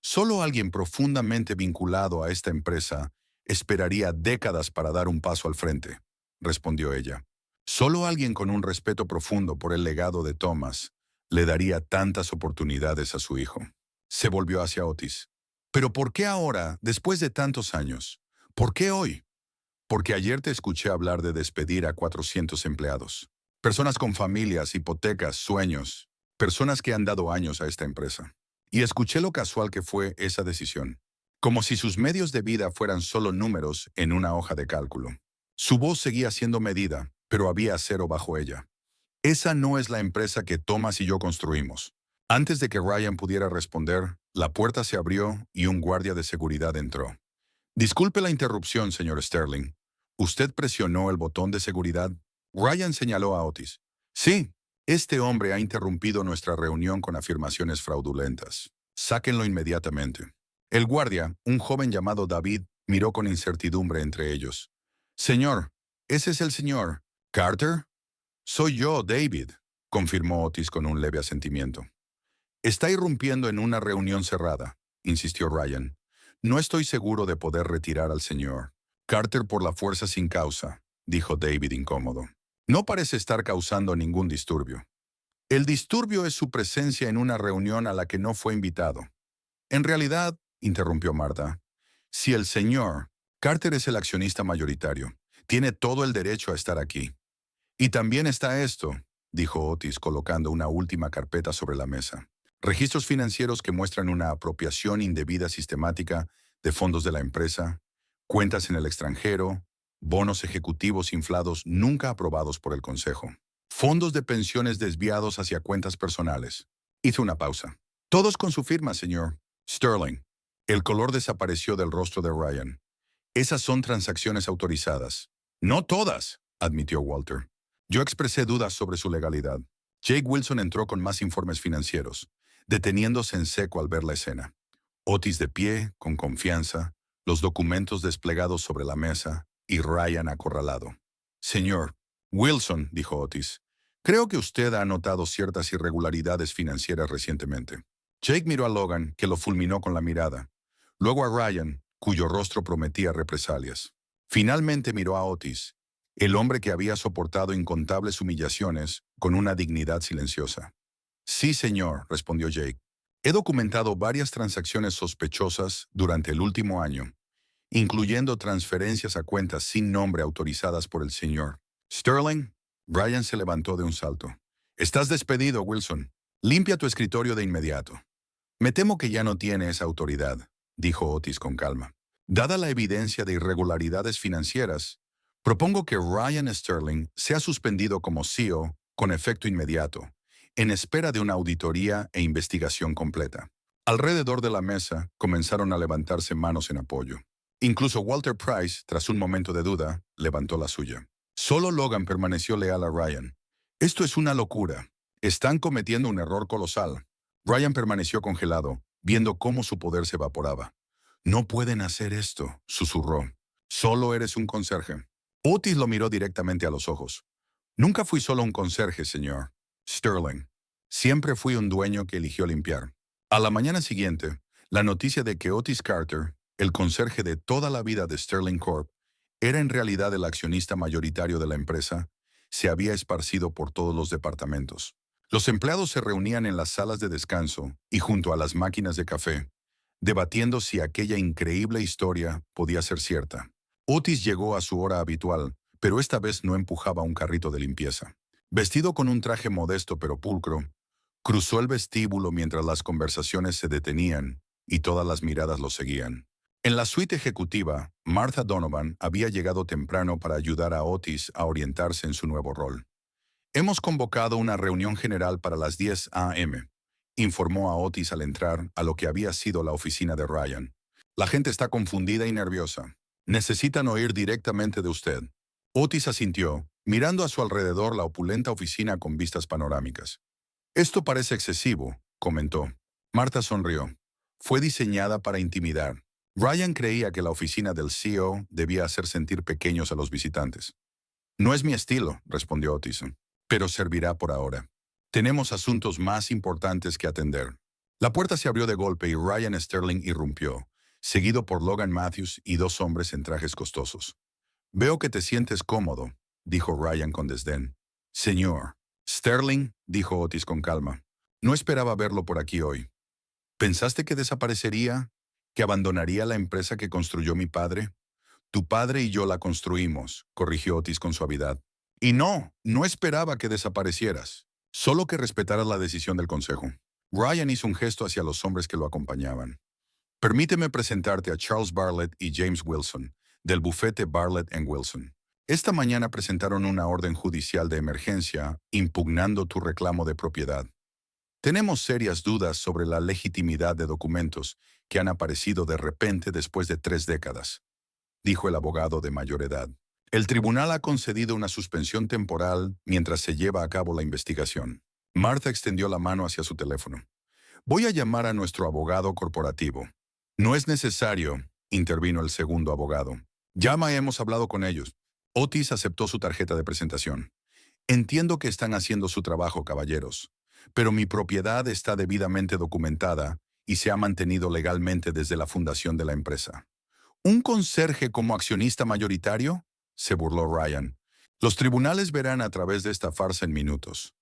Solo alguien profundamente vinculado a esta empresa esperaría décadas para dar un paso al frente, respondió ella. Solo alguien con un respeto profundo por el legado de Thomas le daría tantas oportunidades a su hijo. Se volvió hacia Otis. ¿Pero por qué ahora, después de tantos años? ¿Por qué hoy? Porque ayer te escuché hablar de despedir a 400 empleados. Personas con familias, hipotecas, sueños. Personas que han dado años a esta empresa. Y escuché lo casual que fue esa decisión. Como si sus medios de vida fueran solo números en una hoja de cálculo. Su voz seguía siendo medida, pero había acero bajo ella. Esa no es la empresa que Thomas y yo construimos. Antes de que Ryan pudiera responder, la puerta se abrió y un guardia de seguridad entró. Disculpe la interrupción, señor Sterling. ¿Usted presionó el botón de seguridad? Ryan señaló a Otis. Sí, este hombre ha interrumpido nuestra reunión con afirmaciones fraudulentas. Sáquenlo inmediatamente. El guardia, un joven llamado David, miró con incertidumbre entre ellos. Señor, ¿ese es el señor Carter? Soy yo, David, confirmó Otis con un leve asentimiento. Está irrumpiendo en una reunión cerrada, insistió Ryan. No estoy seguro de poder retirar al señor Carter por la fuerza sin causa, dijo David incómodo. No parece estar causando ningún disturbio. El disturbio es su presencia en una reunión a la que no fue invitado. En realidad, interrumpió Marta, si el señor Carter es el accionista mayoritario, tiene todo el derecho a estar aquí. Y también está esto, dijo Otis colocando una última carpeta sobre la mesa. Registros financieros que muestran una apropiación indebida sistemática de fondos de la empresa, cuentas en el extranjero, bonos ejecutivos inflados nunca aprobados por el Consejo, fondos de pensiones desviados hacia cuentas personales. Hizo una pausa. Todos con su firma, señor Sterling. El color desapareció del rostro de Ryan. Esas son transacciones autorizadas. No todas, admitió Walter. Yo expresé dudas sobre su legalidad. Jake Wilson entró con más informes financieros, deteniéndose en seco al ver la escena. Otis de pie, con confianza, los documentos desplegados sobre la mesa y Ryan acorralado. Señor Wilson, dijo Otis, creo que usted ha notado ciertas irregularidades financieras recientemente. Jake miró a Logan, que lo fulminó con la mirada. Luego a Ryan, cuyo rostro prometía represalias. Finalmente miró a Otis, el hombre que había soportado incontables humillaciones con una dignidad silenciosa. Sí, señor, respondió Jake. He documentado varias transacciones sospechosas durante el último año, incluyendo transferencias a cuentas sin nombre autorizadas por el señor Sterling. Ryan se levantó de un salto. Estás despedido, Wilson. Limpia tu escritorio de inmediato. Me temo que ya no tiene esa autoridad, dijo Otis con calma. Dada la evidencia de irregularidades financieras, propongo que Ryan Sterling sea suspendido como CEO con efecto inmediato, en espera de una auditoría e investigación completa. Alrededor de la mesa comenzaron a levantarse manos en apoyo. Incluso Walter Price, tras un momento de duda, levantó la suya. Solo Logan permaneció leal a Ryan. Esto es una locura. Están cometiendo un error colosal. Ryan permaneció congelado, viendo cómo su poder se evaporaba. No pueden hacer esto, susurró. Solo eres un conserje. Otis lo miró directamente a los ojos. Nunca fui solo un conserje, señor Sterling. Siempre fui un dueño que eligió limpiar. A la mañana siguiente, la noticia de que Otis Carter, el conserje de toda la vida de Sterling Corp, era en realidad el accionista mayoritario de la empresa, se había esparcido por todos los departamentos. Los empleados se reunían en las salas de descanso y junto a las máquinas de café, debatiendo si aquella increíble historia podía ser cierta. Otis llegó a su hora habitual, pero esta vez no empujaba un carrito de limpieza. Vestido con un traje modesto pero pulcro, cruzó el vestíbulo mientras las conversaciones se detenían y todas las miradas lo seguían. En la suite ejecutiva, Martha Donovan había llegado temprano para ayudar a Otis a orientarse en su nuevo rol. Hemos convocado una reunión general para las 10 a.m., informó a Otis al entrar a lo que había sido la oficina de Ryan. La gente está confundida y nerviosa. Necesitan oír directamente de usted. Otis asintió, mirando a su alrededor la opulenta oficina con vistas panorámicas. Esto parece excesivo, comentó. Marta sonrió. Fue diseñada para intimidar. Ryan creía que la oficina del CEO debía hacer sentir pequeños a los visitantes. No es mi estilo, respondió Otis, pero servirá por ahora. Tenemos asuntos más importantes que atender. La puerta se abrió de golpe y Ryan Sterling irrumpió, seguido por Logan Matthews y dos hombres en trajes costosos. Veo que te sientes cómodo, dijo Ryan con desdén. Señor Sterling, dijo Otis con calma. No esperaba verlo por aquí hoy. ¿Pensaste que desaparecería? ¿Que abandonaría la empresa que construyó mi padre? Tu padre y yo la construimos, corrigió Otis con suavidad. Y no esperaba que desaparecieras. Solo que respetaras la decisión del consejo. Ryan hizo un gesto hacia los hombres que lo acompañaban. Permíteme presentarte a Charles Bartlett y James Wilson, del bufete Bartlett Wilson. Esta mañana presentaron una orden judicial de emergencia impugnando tu reclamo de propiedad. Tenemos serias dudas sobre la legitimidad de documentos que han aparecido de repente después de 3 décadas, dijo el abogado de mayor edad. El tribunal ha concedido una suspensión temporal mientras se lleva a cabo la investigación. Martha extendió la mano hacia su teléfono. Voy a llamar a nuestro abogado corporativo. No es necesario, intervino el segundo abogado. Ya hemos hablado con ellos. Otis aceptó su tarjeta de presentación. Entiendo que están haciendo su trabajo, caballeros, pero mi propiedad está debidamente documentada y se ha mantenido legalmente desde la fundación de la empresa. ¿Un conserje como accionista mayoritario?, se burló Ryan. Los tribunales verán a través de esta farsa en minutos.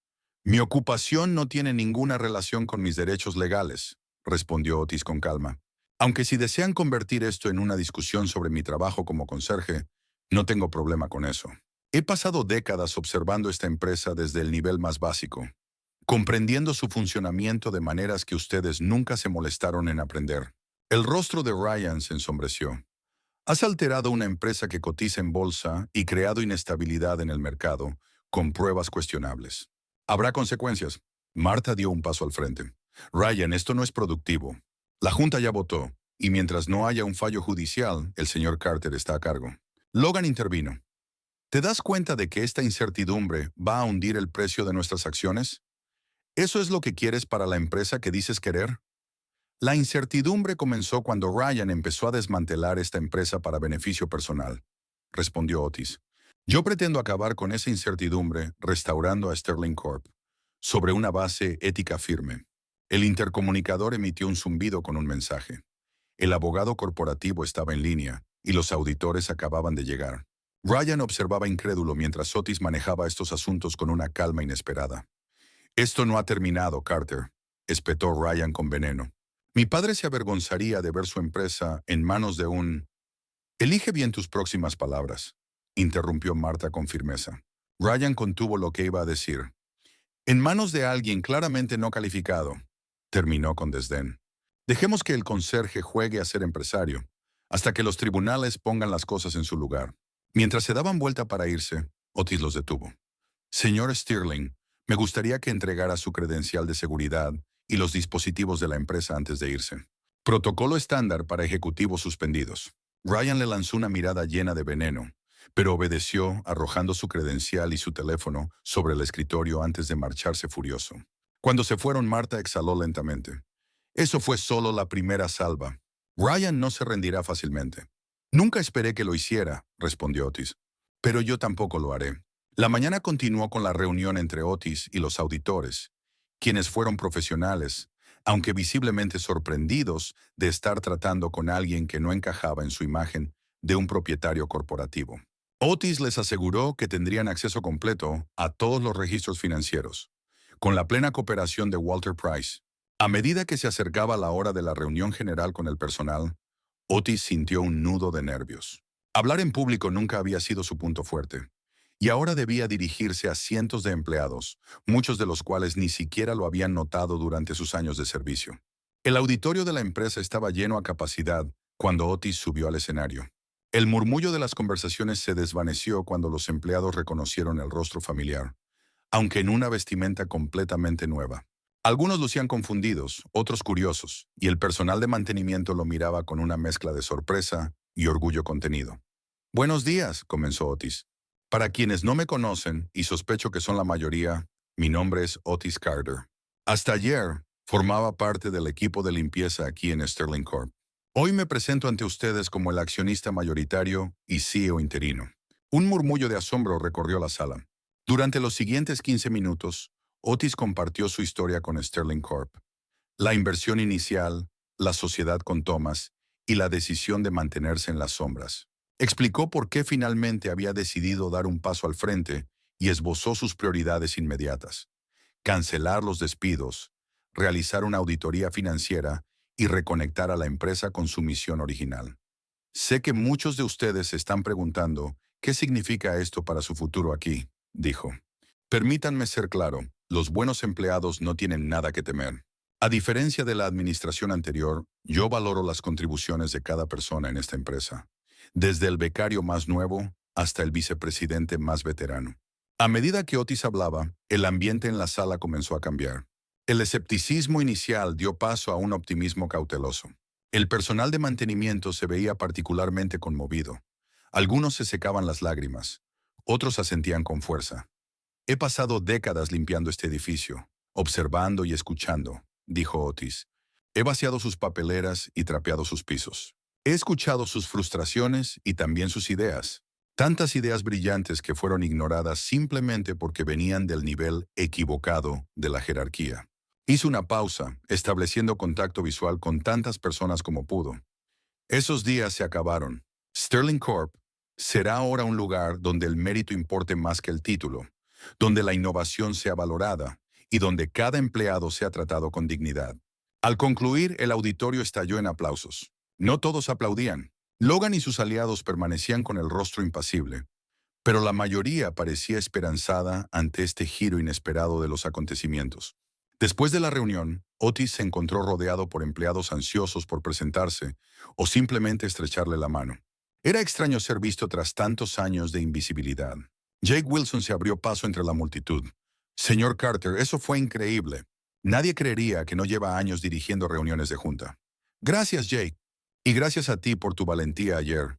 Mi ocupación no tiene ninguna relación con mis derechos legales, respondió Otis con calma. Aunque si desean convertir esto en una discusión sobre mi trabajo como conserje, no tengo problema con eso. He pasado décadas observando esta empresa desde el nivel más básico, comprendiendo su funcionamiento de maneras que ustedes nunca se molestaron en aprender. El rostro de Ryan se ensombreció. Has alterado una empresa que cotiza en bolsa y creado inestabilidad en el mercado, con pruebas cuestionables. Habrá consecuencias. Martha dio un paso al frente. Ryan, esto no es productivo. La Junta ya votó, y mientras no haya un fallo judicial, el señor Carter está a cargo. Logan intervino. ¿Te das cuenta de que esta incertidumbre va a hundir el precio de nuestras acciones? ¿Eso es lo que quieres para la empresa que dices querer? La incertidumbre comenzó cuando Ryan empezó a desmantelar esta empresa para beneficio personal, respondió Otis. Yo pretendo acabar con esa incertidumbre restaurando a Sterling Corp. Sobre una base ética firme. El intercomunicador emitió un zumbido con un mensaje. El abogado corporativo estaba en línea y los auditores acababan de llegar. Ryan observaba incrédulo mientras Otis manejaba estos asuntos con una calma inesperada. Esto no ha terminado, Carter, espetó Ryan con veneno. Mi padre se avergonzaría de ver su empresa en manos de un... Elige bien tus próximas palabras, interrumpió Martha con firmeza. Ryan contuvo lo que iba a decir. En manos de alguien claramente no calificado, terminó con desdén. Dejemos que el conserje juegue a ser empresario, hasta que los tribunales pongan las cosas en su lugar. Mientras se daban vuelta para irse, Otis los detuvo. Señor Sterling, me gustaría que entregara su credencial de seguridad y los dispositivos de la empresa antes de irse. Protocolo estándar para ejecutivos suspendidos. Ryan le lanzó una mirada llena de veneno, pero obedeció arrojando su credencial y su teléfono sobre el escritorio antes de marcharse furioso. Cuando se fueron, Martha exhaló lentamente. Eso fue solo la primera salva. Ryan no se rendirá fácilmente. Nunca esperé que lo hiciera, respondió Otis. Pero yo tampoco lo haré. La mañana continuó con la reunión entre Otis y los auditores, quienes fueron profesionales, aunque visiblemente sorprendidos de estar tratando con alguien que no encajaba en su imagen de un propietario corporativo. Otis les aseguró que tendrían acceso completo a todos los registros financieros, con la plena cooperación de Walter Price. A medida que se acercaba la hora de la reunión general con el personal, Otis sintió un nudo de nervios. Hablar en público nunca había sido su punto fuerte, y ahora debía dirigirse a cientos de empleados, muchos de los cuales ni siquiera lo habían notado durante sus años de servicio. El auditorio de la empresa estaba lleno a capacidad cuando Otis subió al escenario. El murmullo de las conversaciones se desvaneció cuando los empleados reconocieron el rostro familiar, aunque en una vestimenta completamente nueva. Algunos lucían confundidos, otros curiosos, y el personal de mantenimiento lo miraba con una mezcla de sorpresa y orgullo contenido. Buenos días, comenzó Otis. Para quienes no me conocen, y sospecho que son la mayoría, mi nombre es Otis Carter. Hasta ayer, formaba parte del equipo de limpieza aquí en Sterling Corp. Hoy me presento ante ustedes como el accionista mayoritario y CEO interino. Un murmullo de asombro recorrió la sala. Durante los siguientes 15 minutos, Otis compartió su historia con Sterling Corp, la inversión inicial, la sociedad con Thomas y la decisión de mantenerse en las sombras. Explicó por qué finalmente había decidido dar un paso al frente y esbozó sus prioridades inmediatas: cancelar los despidos, realizar una auditoría financiera y reconectar a la empresa con su misión original. Sé que muchos de ustedes se están preguntando qué significa esto para su futuro aquí, dijo. Permítanme ser claro, los buenos empleados no tienen nada que temer. A diferencia de la administración anterior, yo valoro las contribuciones de cada persona en esta empresa, desde el becario más nuevo hasta el vicepresidente más veterano. A medida que Otis hablaba, el ambiente en la sala comenzó a cambiar. El escepticismo inicial dio paso a un optimismo cauteloso. El personal de mantenimiento se veía particularmente conmovido. Algunos se secaban las lágrimas, otros asentían con fuerza. He pasado décadas limpiando este edificio, observando y escuchando, dijo Otis. He vaciado sus papeleras y trapeado sus pisos. He escuchado sus frustraciones y también sus ideas. Tantas ideas brillantes que fueron ignoradas simplemente porque venían del nivel equivocado de la jerarquía. Hizo una pausa, estableciendo contacto visual con tantas personas como pudo. Esos días se acabaron. Sterling Corp será ahora un lugar donde el mérito importe más que el título, donde la innovación sea valorada y donde cada empleado sea tratado con dignidad. Al concluir, el auditorio estalló en aplausos. No todos aplaudían. Logan y sus aliados permanecían con el rostro impasible, pero la mayoría parecía esperanzada ante este giro inesperado de los acontecimientos. Después de la reunión, Otis se encontró rodeado por empleados ansiosos por presentarse o simplemente estrecharle la mano. Era extraño ser visto tras tantos años de invisibilidad. Jake Wilson se abrió paso entre la multitud. Señor Carter, eso fue increíble. Nadie creería que no lleva años dirigiendo reuniones de junta. Gracias, Jake. Y gracias a ti por tu valentía ayer.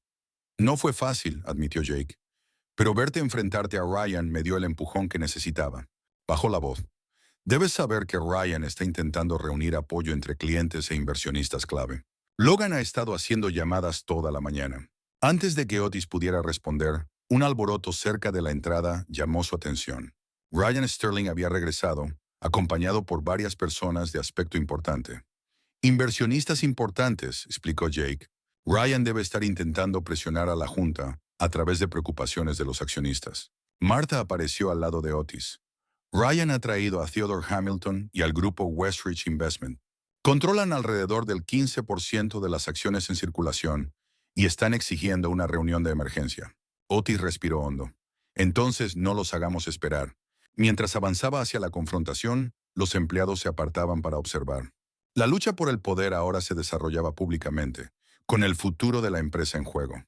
No fue fácil, admitió Jake. Pero verte enfrentarte a Ryan me dio el empujón que necesitaba. Bajó la voz. Debes saber que Ryan está intentando reunir apoyo entre clientes e inversionistas clave. Logan ha estado haciendo llamadas toda la mañana. Antes de que Otis pudiera responder, un alboroto cerca de la entrada llamó su atención. Ryan Sterling había regresado, acompañado por varias personas de aspecto importante. Inversionistas importantes, explicó Jake. Ryan debe estar intentando presionar a la junta a través de preocupaciones de los accionistas. Martha apareció al lado de Otis. Ryan ha traído a Theodore Hamilton y al grupo Westridge Investment. Controlan alrededor del 15% de las acciones en circulación y están exigiendo una reunión de emergencia. Otis respiró hondo. Entonces no los hagamos esperar. Mientras avanzaba hacia la confrontación, los empleados se apartaban para observar. La lucha por el poder ahora se desarrollaba públicamente, con el futuro de la empresa en juego.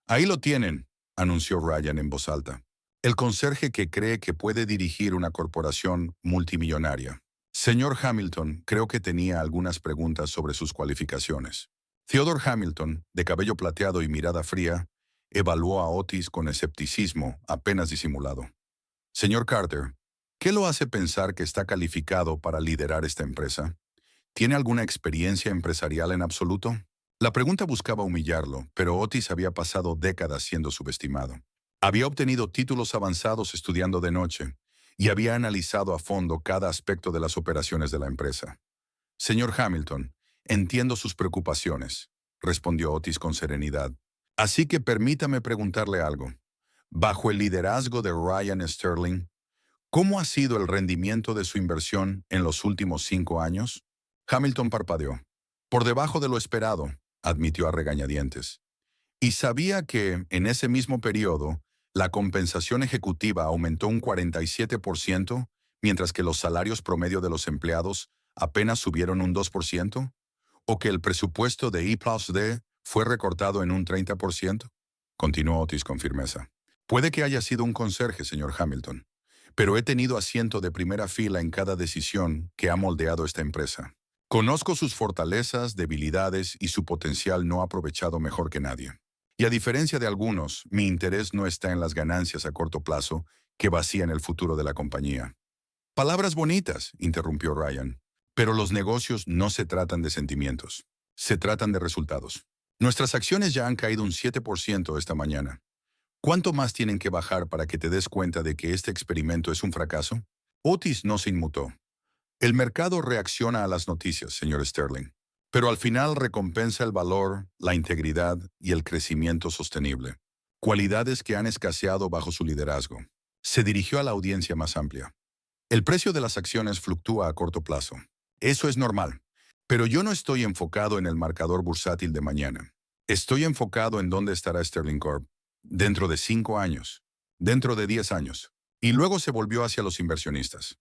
Ahí lo tienen, anunció Ryan en voz alta. El conserje que cree que puede dirigir una corporación multimillonaria. Señor Hamilton, creo que tenía algunas preguntas sobre sus cualificaciones. Theodore Hamilton, de cabello plateado y mirada fría, evaluó a Otis con escepticismo apenas disimulado. Señor Carter, ¿qué lo hace pensar que está calificado para liderar esta empresa? ¿Tiene alguna experiencia empresarial en absoluto? La pregunta buscaba humillarlo, pero Otis había pasado décadas siendo subestimado. Había obtenido títulos avanzados estudiando de noche y había analizado a fondo cada aspecto de las operaciones de la empresa. Señor Hamilton, entiendo sus preocupaciones, respondió Otis con serenidad. Así que permítame preguntarle algo. Bajo el liderazgo de Ryan Sterling, ¿cómo ha sido el rendimiento de su inversión en los últimos 5 años? Hamilton parpadeó. Por debajo de lo esperado, admitió a regañadientes. Y sabía que, en ese mismo periodo, la compensación ejecutiva aumentó un 47%, mientras que los salarios promedio de los empleados apenas subieron un 2%, o que el presupuesto de E+D fue recortado en un 30%. Continuó Otis con firmeza. Puede que haya sido un conserje, señor Hamilton, pero he tenido asiento de primera fila en cada decisión que ha moldeado esta empresa. Conozco sus fortalezas, debilidades y su potencial no aprovechado mejor que nadie. Y a diferencia de algunos, mi interés no está en las ganancias a corto plazo que vacían el futuro de la compañía. Palabras bonitas, interrumpió Ryan, pero los negocios no se tratan de sentimientos, se tratan de resultados. Nuestras acciones ya han caído un 7% esta mañana. ¿Cuánto más tienen que bajar para que te des cuenta de que este experimento es un fracaso? Otis no se inmutó. El mercado reacciona a las noticias, señor Sterling, pero al final recompensa el valor, la integridad y el crecimiento sostenible, cualidades que han escaseado bajo su liderazgo. Se dirigió a la audiencia más amplia. El precio de las acciones fluctúa a corto plazo. Eso es normal, pero yo no estoy enfocado en el marcador bursátil de mañana. Estoy enfocado en dónde estará Sterling Corp dentro de 5 años, dentro de 10 años. Y luego se volvió hacia los inversionistas.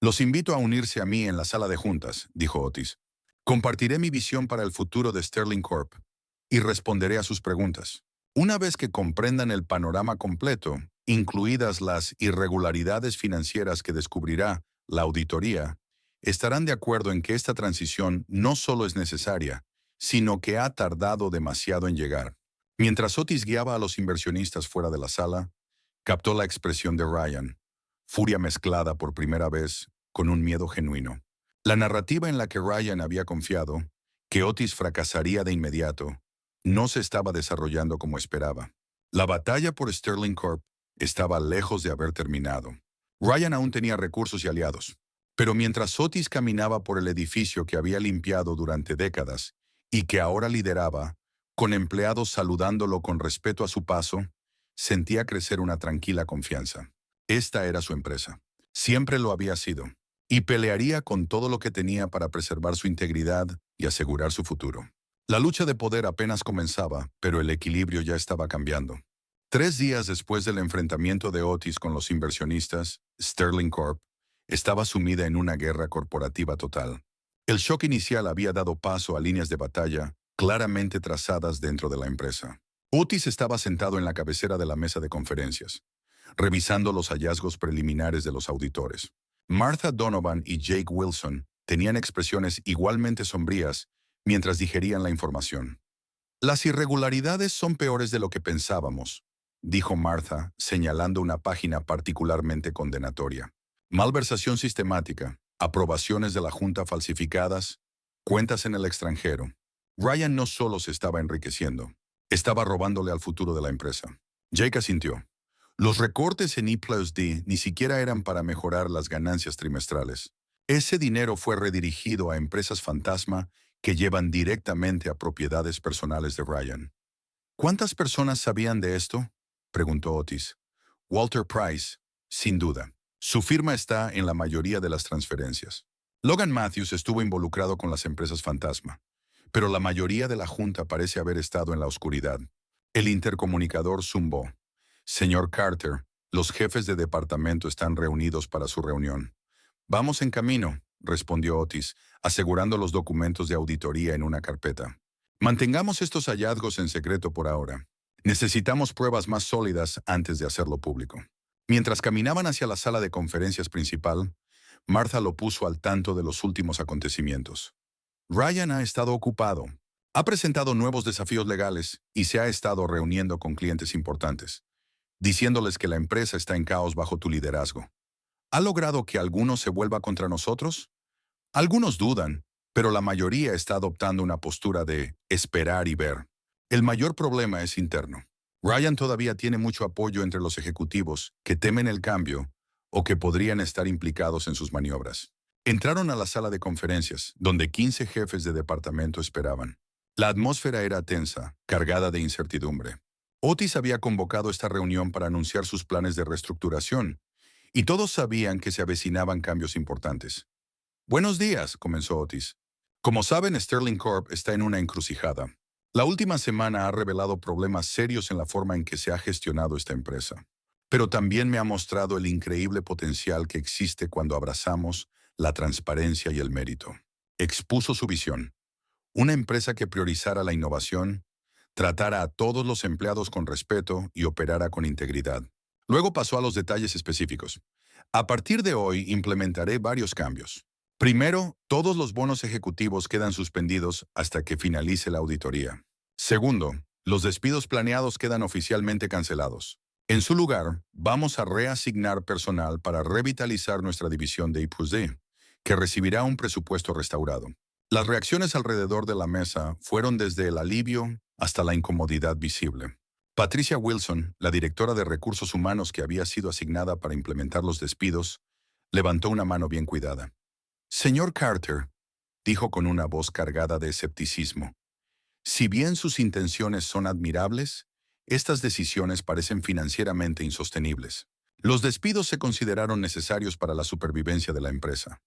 Los invito a unirse a mí en la sala de juntas, dijo Otis. Compartiré mi visión para el futuro de Sterling Corp y responderé a sus preguntas. Una vez que comprendan el panorama completo, incluidas las irregularidades financieras que descubrirá la auditoría, estarán de acuerdo en que esta transición no solo es necesaria, sino que ha tardado demasiado en llegar. Mientras Otis guiaba a los inversionistas fuera de la sala, captó la expresión de Ryan, furia mezclada por primera vez con un miedo genuino. La narrativa en la que Ryan había confiado, que Otis fracasaría de inmediato, no se estaba desarrollando como esperaba. La batalla por Sterling Corp estaba lejos de haber terminado. Ryan aún tenía recursos y aliados, pero mientras Otis caminaba por el edificio que había limpiado durante décadas y que ahora lideraba, con empleados saludándolo con respeto a su paso, sentía crecer una tranquila confianza. Esta era su empresa. Siempre lo había sido. Y pelearía con todo lo que tenía para preservar su integridad y asegurar su futuro. La lucha de poder apenas comenzaba, pero el equilibrio ya estaba cambiando. 3 días después del enfrentamiento de Otis con los inversionistas, Sterling Corp estaba sumida en una guerra corporativa total. El shock inicial había dado paso a líneas de batalla claramente trazadas dentro de la empresa. Otis estaba sentado en la cabecera de la mesa de conferencias, revisando los hallazgos preliminares de los auditores. Martha Donovan y Jake Wilson tenían expresiones igualmente sombrías mientras digerían la información. Las irregularidades son peores de lo que pensábamos, dijo Martha, señalando una página particularmente condenatoria. Malversación sistemática, aprobaciones de la Junta falsificadas, cuentas en el extranjero. Ryan no solo se estaba enriqueciendo, estaba robándole al futuro de la empresa. Jake asintió. Los recortes en E+D ni siquiera eran para mejorar las ganancias trimestrales. Ese dinero fue redirigido a empresas fantasma que llevan directamente a propiedades personales de Ryan. ¿Cuántas personas sabían de esto?, preguntó Otis. Walter Price, sin duda. Su firma está en la mayoría de las transferencias. Logan Matthews estuvo involucrado con las empresas fantasma, pero la mayoría de la junta parece haber estado en la oscuridad. El intercomunicador zumbó. Señor Carter, los jefes de departamento están reunidos para su reunión. Vamos en camino, respondió Otis, asegurando los documentos de auditoría en una carpeta. Mantengamos estos hallazgos en secreto por ahora. Necesitamos pruebas más sólidas antes de hacerlo público. Mientras caminaban hacia la sala de conferencias principal, Martha lo puso al tanto de los últimos acontecimientos. Ryan ha estado ocupado. Ha presentado nuevos desafíos legales y se ha estado reuniendo con clientes importantes, diciéndoles que la empresa está en caos bajo tu liderazgo. ¿Ha logrado que alguno se vuelva contra nosotros? Algunos dudan, pero la mayoría está adoptando una postura de esperar y ver. El mayor problema es interno. Ryan todavía tiene mucho apoyo entre los ejecutivos que temen el cambio o que podrían estar implicados en sus maniobras. Entraron a la sala de conferencias, donde 15 jefes de departamento esperaban. La atmósfera era tensa, cargada de incertidumbre. Otis había convocado esta reunión para anunciar sus planes de reestructuración, y todos sabían que se avecinaban cambios importantes. Buenos días, comenzó Otis. Como saben, Sterling Corp está en una encrucijada. La última semana ha revelado problemas serios en la forma en que se ha gestionado esta empresa. Pero también me ha mostrado el increíble potencial que existe cuando abrazamos la transparencia y el mérito. Expuso su visión. Una empresa que priorizara la innovación, tratara a todos los empleados con respeto y operara con integridad. Luego pasó a los detalles específicos. A partir de hoy implementaré varios cambios. Primero, todos los bonos ejecutivos quedan suspendidos hasta que finalice la auditoría. Segundo, los despidos planeados quedan oficialmente cancelados. En su lugar, vamos a reasignar personal para revitalizar nuestra división de I+D, que recibirá un presupuesto restaurado. Las reacciones alrededor de la mesa fueron desde el alivio hasta la incomodidad visible. Patricia Wilson, la directora de recursos humanos que había sido asignada para implementar los despidos, levantó una mano bien cuidada. Señor Carter, dijo con una voz cargada de escepticismo, si bien sus intenciones son admirables, estas decisiones parecen financieramente insostenibles. Los despidos se consideraron necesarios para la supervivencia de la empresa.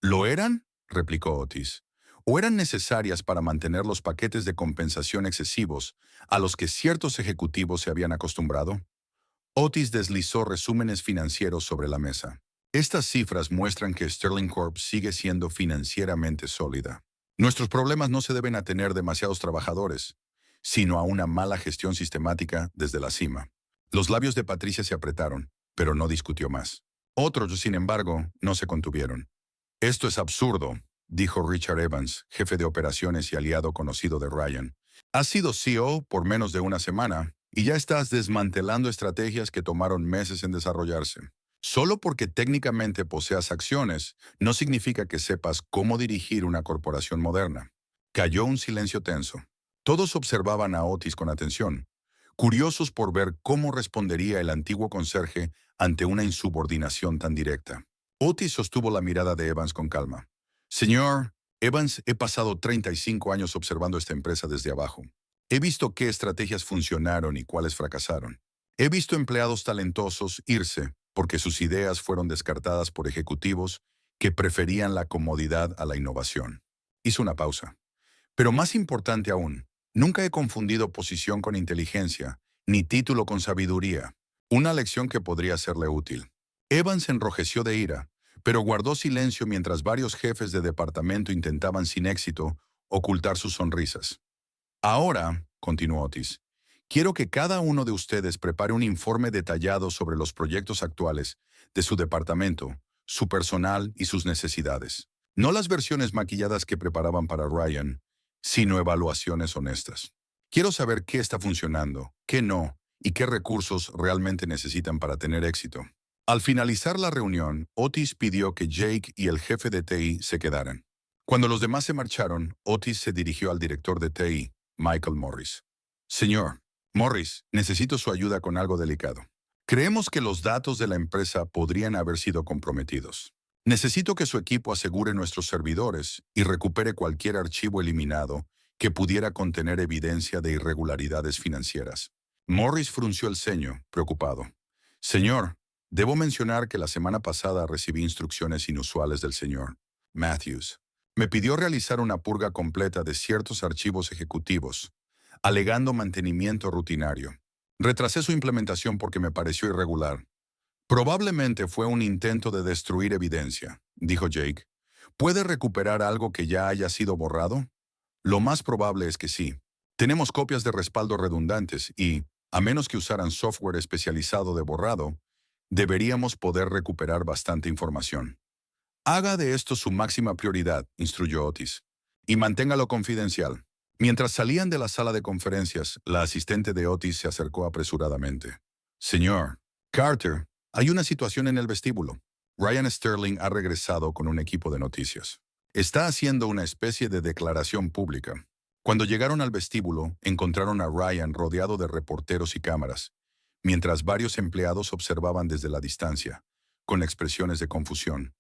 ¿Lo eran?, replicó Otis. ¿O eran necesarias para mantener los paquetes de compensación excesivos a los que ciertos ejecutivos se habían acostumbrado? Otis deslizó resúmenes financieros sobre la mesa. Estas cifras muestran que Sterling Corp sigue siendo financieramente sólida. Nuestros problemas no se deben a tener demasiados trabajadores, sino a una mala gestión sistemática desde la cima. Los labios de Patricia se apretaron, pero no discutió más. Otros, sin embargo, no se contuvieron. Esto es absurdo, dijo Richard Evans, jefe de operaciones y aliado conocido de Ryan. Has sido CEO por menos de una semana y ya estás desmantelando estrategias que tomaron meses en desarrollarse. Solo porque técnicamente poseas acciones, no significa que sepas cómo dirigir una corporación moderna. Cayó un silencio tenso. Todos observaban a Otis con atención, curiosos por ver cómo respondería el antiguo conserje ante una insubordinación tan directa. Otis sostuvo la mirada de Evans con calma. Señor Evans, he pasado 35 años observando esta empresa desde abajo. He visto qué estrategias funcionaron y cuáles fracasaron. He visto empleados talentosos irse porque sus ideas fueron descartadas por ejecutivos que preferían la comodidad a la innovación. Hizo una pausa. Pero más importante aún, nunca he confundido posición con inteligencia, ni título con sabiduría. Una lección que podría serle útil. Evans se enrojeció de ira, pero guardó silencio mientras varios jefes de departamento intentaban sin éxito ocultar sus sonrisas. Ahora, continuó Otis, quiero que cada uno de ustedes prepare un informe detallado sobre los proyectos actuales de su departamento, su personal y sus necesidades. No las versiones maquilladas que preparaban para Ryan, sino evaluaciones honestas. Quiero saber qué está funcionando, qué no, y qué recursos realmente necesitan para tener éxito. Al finalizar la reunión, Otis pidió que Jake y el jefe de TI se quedaran. Cuando los demás se marcharon, Otis se dirigió al director de TI, Michael Morris. Señor Morris, necesito su ayuda con algo delicado. Creemos que los datos de la empresa podrían haber sido comprometidos. Necesito que su equipo asegure nuestros servidores y recupere cualquier archivo eliminado que pudiera contener evidencia de irregularidades financieras. Morris frunció el ceño, preocupado. Señor, debo mencionar que la semana pasada recibí instrucciones inusuales del señor Matthews. Me pidió realizar una purga completa de ciertos archivos ejecutivos, alegando mantenimiento rutinario. Retrasé su implementación porque me pareció irregular. Probablemente fue un intento de destruir evidencia, dijo Jake. ¿Puede recuperar algo que ya haya sido borrado? Lo más probable es que sí. Tenemos copias de respaldo redundantes y, a menos que usaran software especializado de borrado, deberíamos poder recuperar bastante información. Haga de esto su máxima prioridad, instruyó Otis, y manténgalo confidencial. Mientras salían de la sala de conferencias, la asistente de Otis se acercó apresuradamente. Señor Carter, hay una situación en el vestíbulo. Ryan Sterling ha regresado con un equipo de noticias. Está haciendo una especie de declaración pública. Cuando llegaron al vestíbulo, encontraron a Ryan rodeado de reporteros y cámaras, mientras varios empleados observaban desde la distancia, con expresiones de confusión.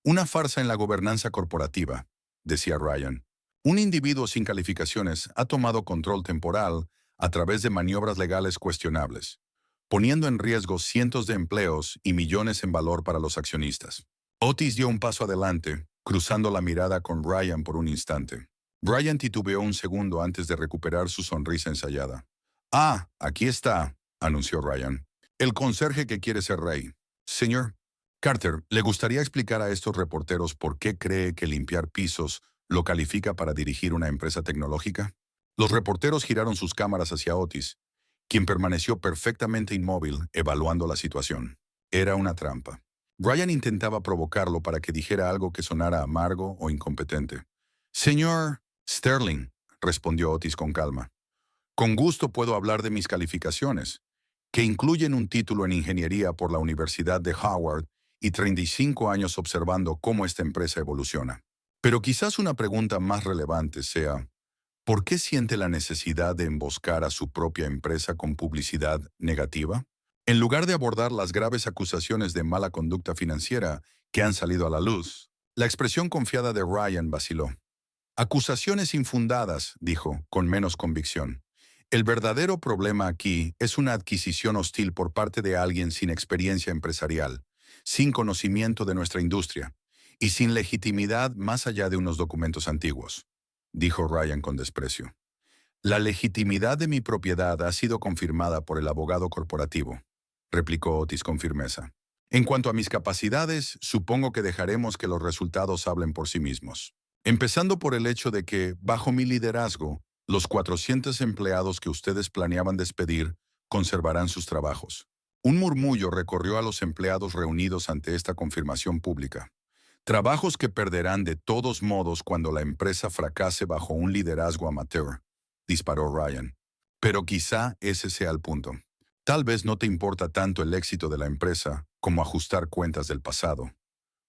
Una farsa en la gobernanza corporativa, decía Ryan. Un individuo sin calificaciones ha tomado control temporal a través de maniobras legales cuestionables, poniendo en riesgo cientos de empleos y millones en valor para los accionistas. Otis dio un paso adelante, cruzando la mirada con Ryan por un instante. Ryan titubeó un segundo antes de recuperar su sonrisa ensayada. «Ah, aquí está», anunció Ryan. «El conserje que quiere ser rey. Señor Carter, ¿le gustaría explicar a estos reporteros por qué cree que limpiar pisos lo califica para dirigir una empresa tecnológica?» Los reporteros giraron sus cámaras hacia Otis, quien permaneció perfectamente inmóvil, evaluando la situación. Era una trampa. Ryan intentaba provocarlo para que dijera algo que sonara amargo o incompetente. «Señor Sterling», respondió Otis con calma. «Con gusto puedo hablar de mis calificaciones, que incluyen un título en ingeniería por la Universidad de Howard y 35 años observando cómo esta empresa evoluciona. Pero quizás una pregunta más relevante sea, ¿por qué siente la necesidad de emboscar a su propia empresa con publicidad negativa? En lugar de abordar las graves acusaciones de mala conducta financiera que han salido a la luz, la expresión confiada de Ryan vaciló. «Acusaciones infundadas», dijo, con menos convicción. «El verdadero problema aquí es una adquisición hostil por parte de alguien sin experiencia empresarial, sin conocimiento de nuestra industria y sin legitimidad más allá de unos documentos antiguos», dijo Ryan con desprecio. «La legitimidad de mi propiedad ha sido confirmada por el abogado corporativo», replicó Otis con firmeza. «En cuanto a mis capacidades, supongo que dejaremos que los resultados hablen por sí mismos. Empezando por el hecho de que, bajo mi liderazgo, los 400 empleados que ustedes planeaban despedir conservarán sus trabajos». Un murmullo recorrió a los empleados reunidos ante esta confirmación pública. «Trabajos que perderán de todos modos cuando la empresa fracase bajo un liderazgo amateur», disparó Ryan. «Pero quizá ese sea el punto. Tal vez no te importa tanto el éxito de la empresa como ajustar cuentas del pasado.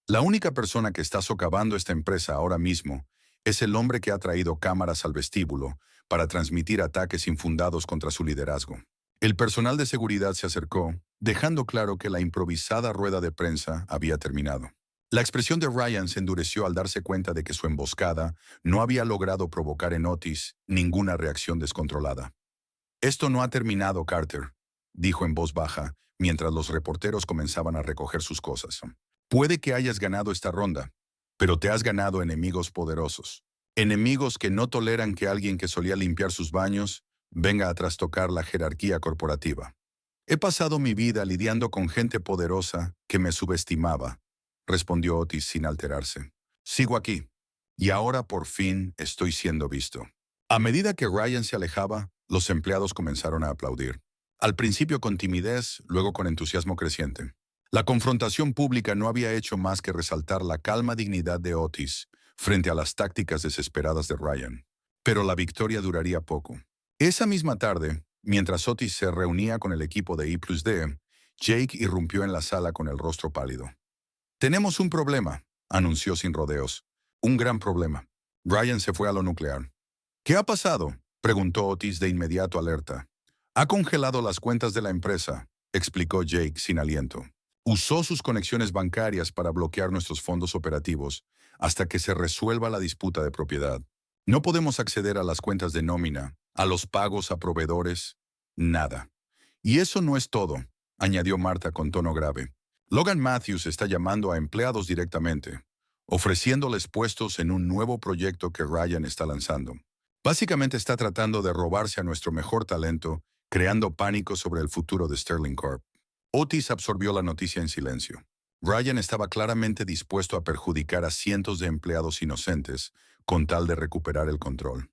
La única persona que está socavando esta empresa ahora mismo es el hombre que ha traído cámaras al vestíbulo para transmitir ataques infundados contra su liderazgo». El personal de seguridad se acercó, dejando claro que la improvisada rueda de prensa había terminado. La expresión de Ryan se endureció al darse cuenta de que su emboscada no había logrado provocar en Otis ninguna reacción descontrolada. «Esto no ha terminado, Carter», dijo en voz baja, mientras los reporteros comenzaban a recoger sus cosas. «Puede que hayas ganado esta ronda, pero te has ganado enemigos poderosos. Enemigos que no toleran que alguien que solía limpiar sus baños venga a trastocar la jerarquía corporativa. He pasado mi vida lidiando con gente poderosa que me subestimaba», respondió Otis sin alterarse. «Sigo aquí, y ahora por fin estoy siendo visto». A medida que Ryan se alejaba, los empleados comenzaron a aplaudir. Al principio con timidez, luego con entusiasmo creciente. La confrontación pública no había hecho más que resaltar la calma dignidad de Otis frente a las tácticas desesperadas de Ryan. Pero la victoria duraría poco. Esa misma tarde, mientras Otis se reunía con el equipo de I+D, Jake irrumpió en la sala con el rostro pálido. «Tenemos un problema», anunció sin rodeos. «Un gran problema». Ryan se fue a lo nuclear. «¿Qué ha pasado?», preguntó Otis de inmediato alerta. «Ha congelado las cuentas de la empresa», explicó Jake sin aliento. «Usó sus conexiones bancarias para bloquear nuestros fondos operativos hasta que se resuelva la disputa de propiedad. No podemos acceder a las cuentas de nómina, a los pagos a proveedores, nada. Y eso no es todo», añadió Marta con tono grave. «Logan Matthews está llamando a empleados directamente, ofreciéndoles puestos en un nuevo proyecto que Ryan está lanzando. Básicamente está tratando de robarse a nuestro mejor talento, creando pánico sobre el futuro de Sterling Corp». Otis absorbió la noticia en silencio. Ryan estaba claramente dispuesto a perjudicar a cientos de empleados inocentes con tal de recuperar el control.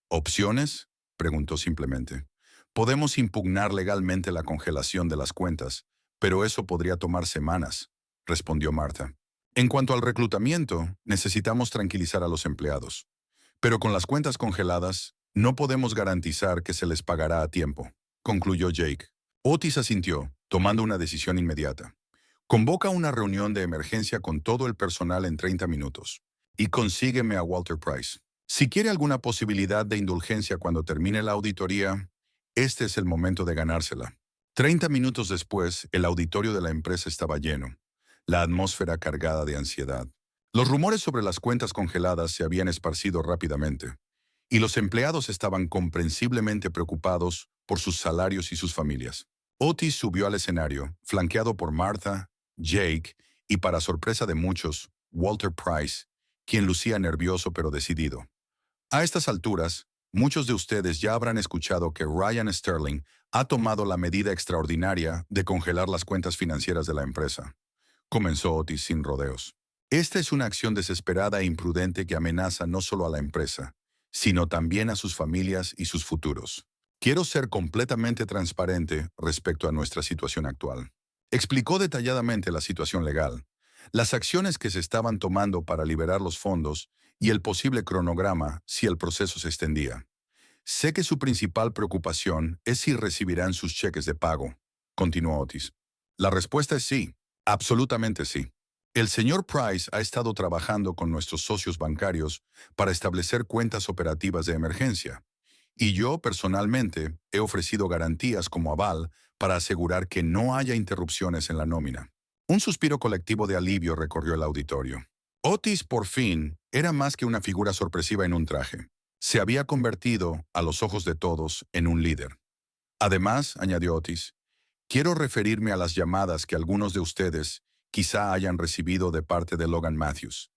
«¿Opciones?», preguntó simplemente. «Podemos impugnar legalmente la congelación de las cuentas, pero eso podría tomar semanas», respondió Marta. «En cuanto al reclutamiento, necesitamos tranquilizar a los empleados. Pero con las cuentas congeladas, no podemos garantizar que se les pagará a tiempo», concluyó Jake. Otis asintió, tomando una decisión inmediata. «Convoca una reunión de emergencia con todo el personal en 30 minutos. y consígueme a Walter Price. Si quiere alguna posibilidad de indulgencia cuando termine la auditoría, este es el momento de ganársela. 30 minutos después, el auditorio de la empresa estaba lleno, la atmósfera cargada de ansiedad. Los rumores sobre las cuentas congeladas se habían esparcido rápidamente, y los empleados estaban comprensiblemente preocupados por sus salarios y sus familias. Otis subió al escenario, flanqueado por Martha, Jake y, para sorpresa de muchos, Walter Price, quien lucía nervioso pero decidido. A estas alturas, muchos de ustedes ya habrán escuchado que Ryan Sterling ha tomado la medida extraordinaria de congelar las cuentas financieras de la empresa. Comenzó Otis sin rodeos. Esta es una acción desesperada e imprudente que amenaza no solo a la empresa, sino también a sus familias y sus futuros. Quiero ser completamente transparente respecto a nuestra situación actual. Explicó detalladamente la situación legal, las acciones que se estaban tomando para liberar los fondos y el posible cronograma si el proceso se extendía. Sé que su principal preocupación es si recibirán sus cheques de pago, continuó Otis. La respuesta es sí, absolutamente sí. El señor Price ha estado trabajando con nuestros socios bancarios para establecer cuentas operativas de emergencia, y yo personalmente he ofrecido garantías como aval para asegurar que no haya interrupciones en la nómina. Un suspiro colectivo de alivio recorrió el auditorio. Otis, por fin, era más que una figura sorpresiva en un traje. Se había convertido, a los ojos de todos, en un líder. Además, añadió Otis, quiero referirme a las llamadas que algunos de ustedes quizá hayan recibido de parte de Logan Matthews.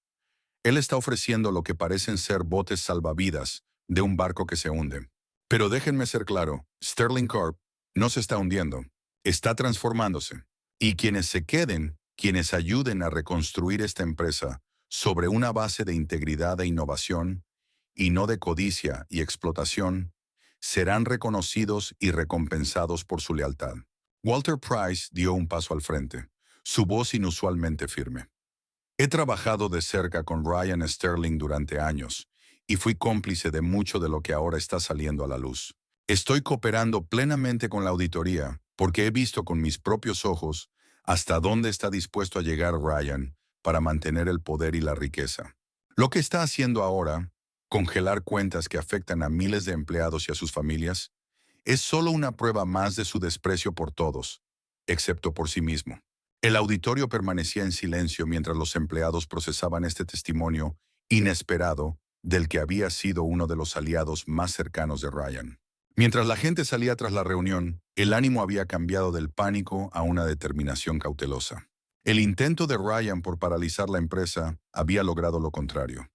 Él está ofreciendo lo que parecen ser botes salvavidas de un barco que se hunde. Pero déjenme ser claro, Sterling Corp no se está hundiendo, está transformándose. Y quienes se queden, quienes ayuden a reconstruir esta empresa sobre una base de integridad e innovación, y no de codicia y explotación, serán reconocidos y recompensados por su lealtad. Walter Price dio un paso al frente, su voz inusualmente firme. He trabajado de cerca con Ryan Sterling durante años y fui cómplice de mucho de lo que ahora está saliendo a la luz. Estoy cooperando plenamente con la auditoría porque he visto con mis propios ojos hasta dónde está dispuesto a llegar Ryan para mantener el poder y la riqueza. Lo que está haciendo ahora, congelar cuentas que afectan a miles de empleados y a sus familias, es solo una prueba más de su desprecio por todos, excepto por sí mismo. El auditorio permanecía en silencio mientras los empleados procesaban este testimonio inesperado del que había sido uno de los aliados más cercanos de Ryan. Mientras la gente salía tras la reunión, el ánimo había cambiado del pánico a una determinación cautelosa. El intento de Ryan por paralizar la empresa había logrado lo contrario,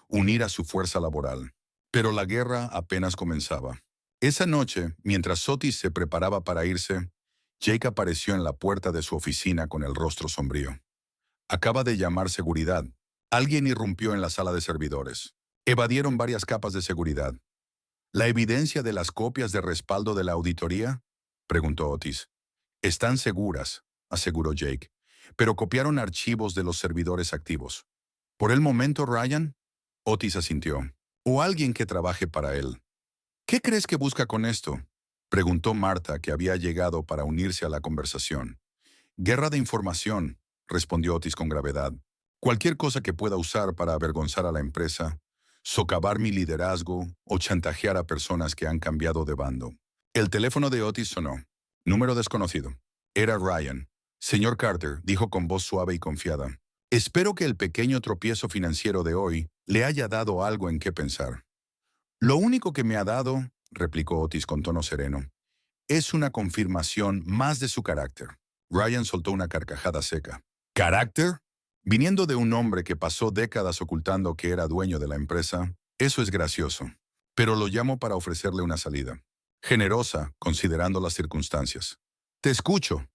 unir a su fuerza laboral. Pero la guerra apenas comenzaba. Esa noche, mientras Otis se preparaba para irse, Jake apareció en la puerta de su oficina con el rostro sombrío. Acaba de llamar seguridad. Alguien irrumpió en la sala de servidores. Evadieron varias capas de seguridad. ¿La evidencia de las copias de respaldo de la auditoría? Preguntó Otis. Están seguras, aseguró Jake, pero copiaron archivos de los servidores activos. ¿Por el momento, Ryan? Otis asintió. O alguien que trabaje para él. ¿Qué crees que busca con esto? Preguntó Martha, que había llegado para unirse a la conversación. Guerra de información, respondió Otis con gravedad. Cualquier cosa que pueda usar para avergonzar a la empresa, socavar mi liderazgo o chantajear a personas que han cambiado de bando. El teléfono de Otis sonó. Número desconocido. Era Ryan. Señor Carter, dijo con voz suave y confiada. Espero que el pequeño tropiezo financiero de hoy le haya dado algo en qué pensar. Lo único que me ha dado, replicó Otis con tono sereno, es una confirmación más de su carácter. Ryan soltó una carcajada seca. ¿Carácter? Viniendo de un hombre que pasó décadas ocultando que era dueño de la empresa, eso es gracioso. Pero lo llamo para ofrecerle una salida. Generosa, considerando las circunstancias. Te escucho.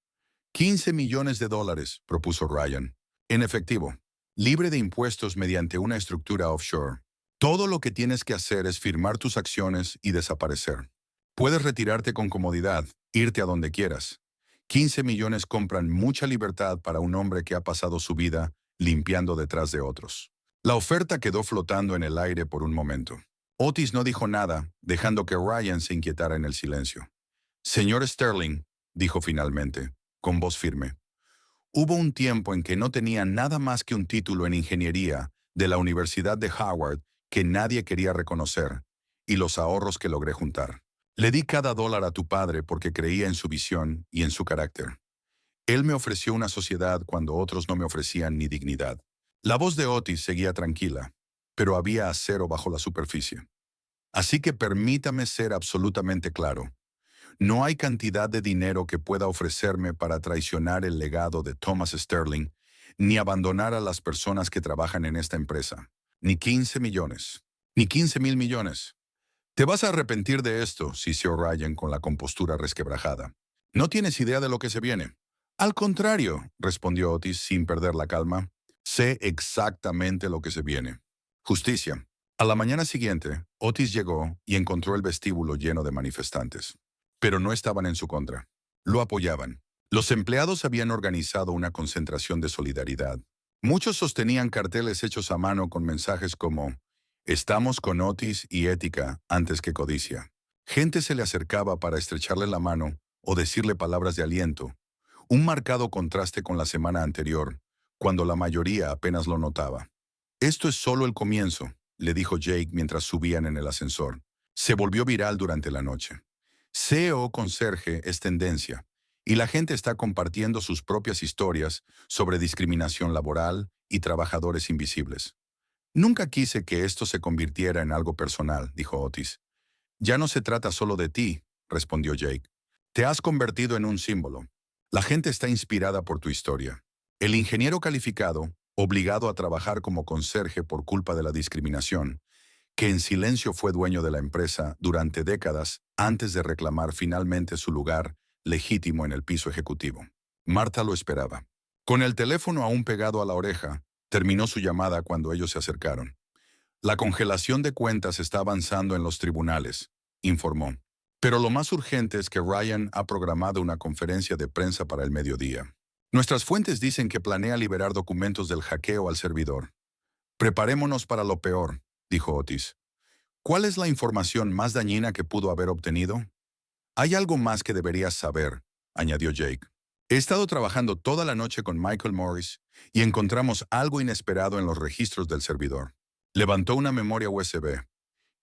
15 millones de dólares, propuso Ryan. En efectivo, libre de impuestos mediante una estructura offshore. Todo lo que tienes que hacer es firmar tus acciones y desaparecer. Puedes retirarte con comodidad, irte a donde quieras. 15 millones compran mucha libertad para un hombre que ha pasado su vida limpiando detrás de otros. La oferta quedó flotando en el aire por un momento. Otis no dijo nada, dejando que Ryan se inquietara en el silencio. Señor Sterling, dijo finalmente, con voz firme. Hubo un tiempo en que no tenía nada más que un título en ingeniería de la Universidad de Howard que nadie quería reconocer, y los ahorros que logré juntar. Le di cada dólar a tu padre porque creía en su visión y en su carácter. Él me ofreció una sociedad cuando otros no me ofrecían ni dignidad. La voz de Otis seguía tranquila, pero había acero bajo la superficie. Así que permítame ser absolutamente claro. No hay cantidad de dinero que pueda ofrecerme para traicionar el legado de Thomas Sterling, ni abandonar a las personas que trabajan en esta empresa. Ni 15 millones. Ni 15,000 millones. Te vas a arrepentir de esto, siseó Ryan con la compostura resquebrajada. No tienes idea de lo que se viene. Al contrario, respondió Otis sin perder la calma. Sé exactamente lo que se viene. Justicia. A la mañana siguiente, Otis llegó y encontró el vestíbulo lleno de manifestantes. Pero no estaban en su contra. Lo apoyaban. Los empleados habían organizado una concentración de solidaridad. Muchos sostenían carteles hechos a mano con mensajes como «Estamos con Otis y ética antes que codicia». Gente se le acercaba para estrecharle la mano o decirle palabras de aliento, un marcado contraste con la semana anterior, cuando la mayoría apenas lo notaba. «Esto es solo el comienzo», le dijo Jake mientras subían en el ascensor. Se volvió viral durante la noche. CEO conserje es tendencia, y la gente está compartiendo sus propias historias sobre discriminación laboral y trabajadores invisibles. Nunca quise que esto se convirtiera en algo personal, dijo Otis. Ya no se trata solo de ti, respondió Jake. Te has convertido en un símbolo. La gente está inspirada por tu historia. El ingeniero calificado, obligado a trabajar como conserje por culpa de la discriminación, que en silencio fue dueño de la empresa durante décadas antes de reclamar finalmente su lugar legítimo en el piso ejecutivo. Marta lo esperaba. Con el teléfono aún pegado a la oreja, terminó su llamada cuando ellos se acercaron. La congelación de cuentas está avanzando en los tribunales, informó. Pero lo más urgente es que Ryan ha programado una conferencia de prensa para el mediodía. Nuestras fuentes dicen que planea liberar documentos del hackeo al servidor. Preparémonos para lo peor, dijo Otis. ¿Cuál es la información más dañina que pudo haber obtenido? Hay algo más que deberías saber, añadió Jake. He estado trabajando toda la noche con Michael Morris y encontramos algo inesperado en los registros del servidor. Levantó una memoria USB.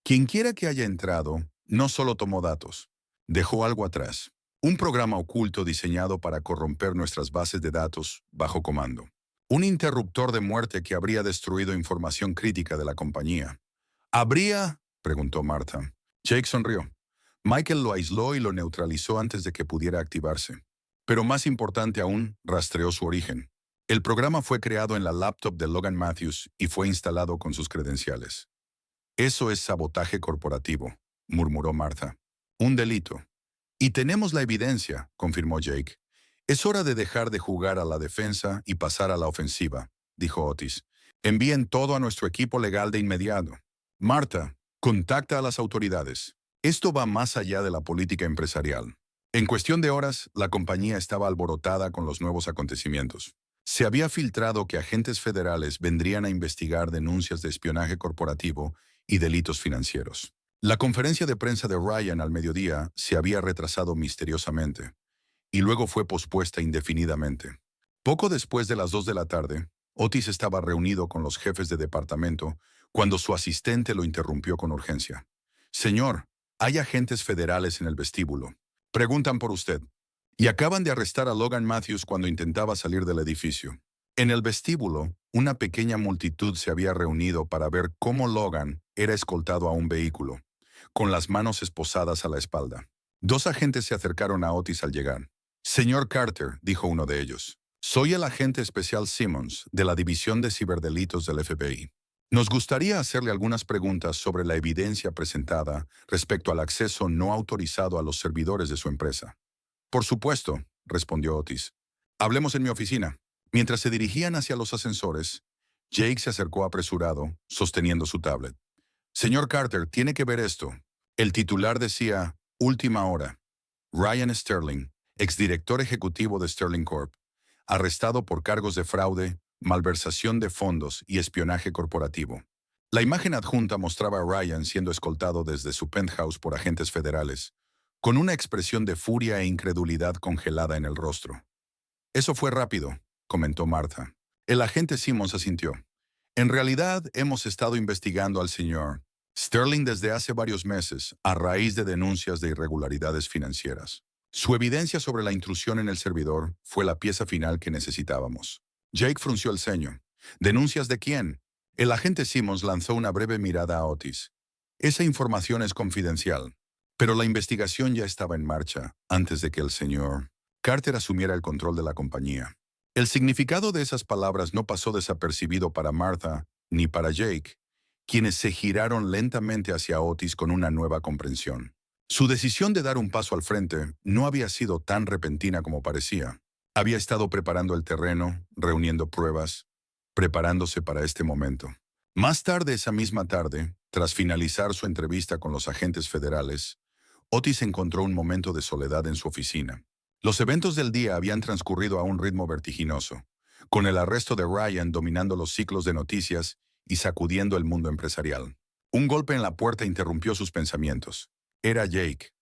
Quienquiera que haya entrado, no solo tomó datos, dejó algo atrás. Un programa oculto diseñado para corromper nuestras bases de datos bajo comando. Un interruptor de muerte que habría destruido información crítica de la compañía. ¿Habría? Preguntó Martha. Jake sonrió. Michael lo aisló y lo neutralizó antes de que pudiera activarse. Pero más importante aún, rastreó su origen. El programa fue creado en la laptop de Logan Matthews y fue instalado con sus credenciales. Eso es sabotaje corporativo, murmuró Martha. Un delito. Y tenemos la evidencia, confirmó Jake. Es hora de dejar de jugar a la defensa y pasar a la ofensiva, dijo Otis. Envíen todo a nuestro equipo legal de inmediato. Martha, contacta a las autoridades. Esto va más allá de la política empresarial. En cuestión de horas, la compañía estaba alborotada con los nuevos acontecimientos. Se había filtrado que agentes federales vendrían a investigar denuncias de espionaje corporativo y delitos financieros. La conferencia de prensa de Ryan al mediodía se había retrasado misteriosamente y luego fue pospuesta indefinidamente. Poco después de las 2 de la tarde, Otis estaba reunido con los jefes de departamento cuando su asistente lo interrumpió con urgencia. Señor, hay agentes federales en el vestíbulo. Preguntan por usted. Y acaban de arrestar a Logan Matthews cuando intentaba salir del edificio. En el vestíbulo, una pequeña multitud se había reunido para ver cómo Logan era escoltado a un vehículo, con las manos esposadas a la espalda. 2 agentes se acercaron a Otis al llegar. Señor Carter, dijo uno de ellos, soy el agente especial Simmons de la División de Ciberdelitos del FBI. Nos gustaría hacerle algunas preguntas sobre la evidencia presentada respecto al acceso no autorizado a los servidores de su empresa. Por supuesto, respondió Otis. Hablemos en mi oficina. Mientras se dirigían hacia los ascensores, Jake se acercó apresurado, sosteniendo su tablet. Señor Carter, tiene que ver esto. El titular decía, última hora. Ryan Sterling, exdirector ejecutivo de Sterling Corp., arrestado por cargos de fraude, malversación de fondos y espionaje corporativo. La imagen adjunta mostraba a Ryan siendo escoltado desde su penthouse por agentes federales, con una expresión de furia e incredulidad congelada en el rostro. Eso fue rápido, comentó Martha. El agente Simmons asintió. En realidad, hemos estado investigando al señor Sterling desde hace varios meses a raíz de denuncias de irregularidades financieras. Su evidencia sobre la intrusión en el servidor fue la pieza final que necesitábamos. Jake frunció el ceño. ¿Denuncias de quién? El agente Simmons lanzó una breve mirada a Otis. Esa información es confidencial, pero la investigación ya estaba en marcha antes de que el señor Carter asumiera el control de la compañía. El significado de esas palabras no pasó desapercibido para Martha ni para Jake, quienes se giraron lentamente hacia Otis con una nueva comprensión. Su decisión de dar un paso al frente no había sido tan repentina como parecía. Había estado preparando el terreno, reuniendo pruebas, preparándose para este momento. Más tarde esa misma tarde, tras finalizar su entrevista con los agentes federales, Otis encontró un momento de soledad en su oficina. Los eventos del día habían transcurrido a un ritmo vertiginoso, con el arresto de Ryan dominando los ciclos de noticias y sacudiendo el mundo empresarial. Un golpe en la puerta interrumpió sus pensamientos. Era Jake.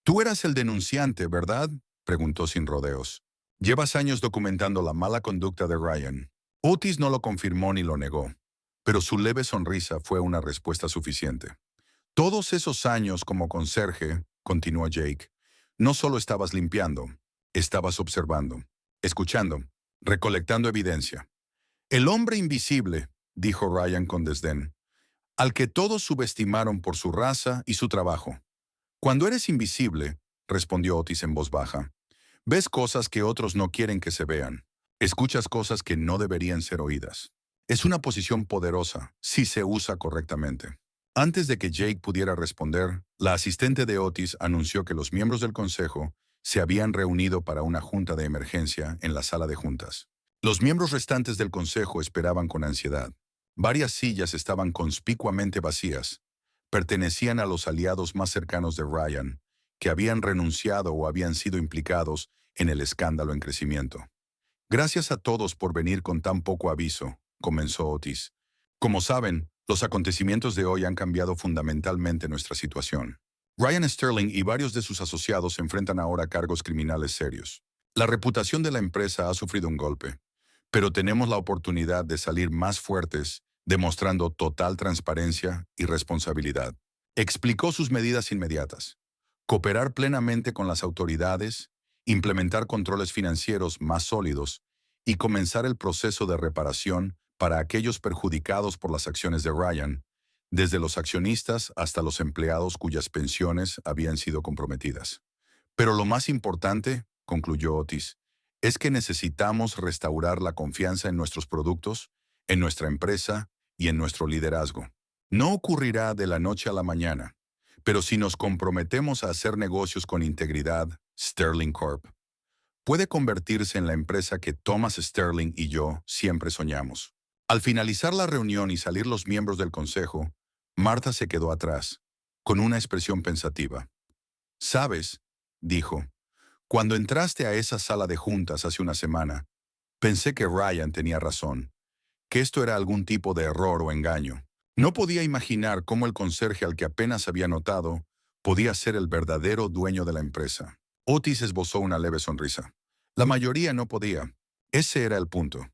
«Tú eras el denunciante, ¿verdad?», preguntó sin rodeos. «Llevas años documentando la mala conducta de Ryan». Otis no lo confirmó ni lo negó, pero su leve sonrisa fue una respuesta suficiente. «Todos esos años como conserje», continuó Jake, «no solo estabas limpiando, estabas observando, escuchando, recolectando evidencia». «El hombre invisible», dijo Ryan con desdén, «al que todos subestimaron por su raza y su trabajo». «Cuando eres invisible», respondió Otis en voz baja, «ves cosas que otros no quieren que se vean. Escuchas cosas que no deberían ser oídas. Es una posición poderosa si se usa correctamente». Antes de que Jake pudiera responder, la asistente de Otis anunció que los miembros del consejo se habían reunido para una junta de emergencia en la sala de juntas. Los miembros restantes del consejo esperaban con ansiedad. Varias sillas estaban conspicuamente vacías. Pertenecían a los aliados más cercanos de Ryan, que habían renunciado o habían sido implicados en el escándalo en crecimiento. «Gracias a todos por venir con tan poco aviso», comenzó Otis. «Como saben, los acontecimientos de hoy han cambiado fundamentalmente nuestra situación. Ryan Sterling y varios de sus asociados enfrentan ahora cargos criminales serios. La reputación de la empresa ha sufrido un golpe, pero tenemos la oportunidad de salir más fuertes, demostrando total transparencia y responsabilidad». Explicó sus medidas inmediatas: cooperar plenamente con las autoridades, implementar controles financieros más sólidos y comenzar el proceso de reparación para aquellos perjudicados por las acciones de Ryan, desde los accionistas hasta los empleados cuyas pensiones habían sido comprometidas. «Pero lo más importante», concluyó Otis, «es que necesitamos restaurar la confianza en nuestros productos, en nuestra empresa y en nuestro liderazgo. No ocurrirá de la noche a la mañana, pero si nos comprometemos a hacer negocios con integridad, Sterling Corp puede convertirse en la empresa que Thomas Sterling y yo siempre soñamos». Al finalizar la reunión y salir los miembros del consejo, Martha se quedó atrás, con una expresión pensativa. «¿Sabes?», dijo, «cuando entraste a esa sala de juntas hace una semana, pensé que Ryan tenía razón, que esto era algún tipo de error o engaño. No podía imaginar cómo el conserje al que apenas había notado podía ser el verdadero dueño de la empresa». Otis esbozó una leve sonrisa. «La mayoría no podía. Ese era el punto.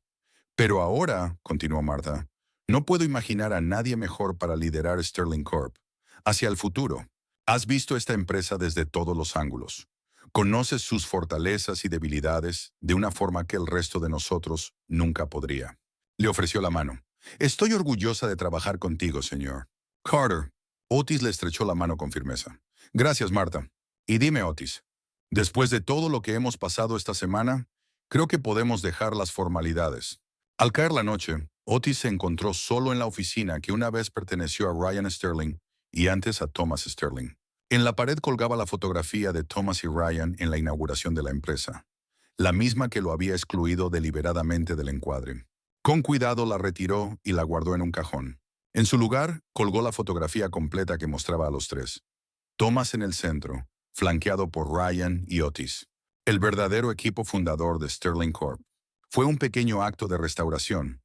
Pero ahora», continuó Martha, «no puedo imaginar a nadie mejor para liderar Sterling Corp. Hacia el futuro. Has visto esta empresa desde todos los ángulos. Conoces sus fortalezas y debilidades de una forma que el resto de nosotros nunca podría». Le ofreció la mano. «Estoy orgullosa de trabajar contigo, señor Carter». Otis le estrechó la mano con firmeza. «Gracias, Martha. Y dime, Otis, después de todo lo que hemos pasado esta semana, creo que podemos dejar las formalidades». Al caer la noche, Otis se encontró solo en la oficina que una vez perteneció a Ryan Sterling y antes a Thomas Sterling. En la pared colgaba la fotografía de Thomas y Ryan en la inauguración de la empresa, la misma que lo había excluido deliberadamente del encuadre. Con cuidado la retiró y la guardó en un cajón. En su lugar, colgó la fotografía completa que mostraba a los tres. Thomas en el centro, flanqueado por Ryan y Otis, el verdadero equipo fundador de Sterling Corp. Fue un pequeño acto de restauración,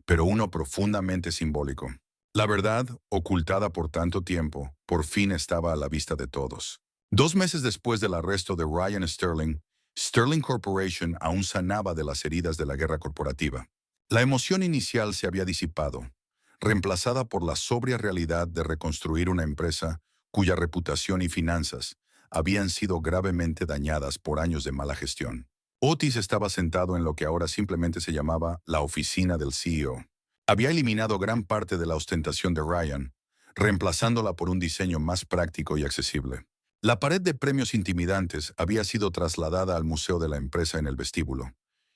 pero uno profundamente simbólico. La verdad, ocultada por tanto tiempo, por fin estaba a la vista de todos. 2 meses después del arresto de Ryan Sterling, Sterling Corporation aún sanaba de las heridas de la guerra corporativa. La emoción inicial se había disipado, reemplazada por la sobria realidad de reconstruir una empresa cuya reputación y finanzas habían sido gravemente dañadas por años de mala gestión. Otis estaba sentado en lo que ahora simplemente se llamaba la oficina del CEO. Había eliminado gran parte de la ostentación de Ryan, reemplazándola por un diseño más práctico y accesible. La pared de premios intimidantes había sido trasladada al museo de la empresa en el vestíbulo,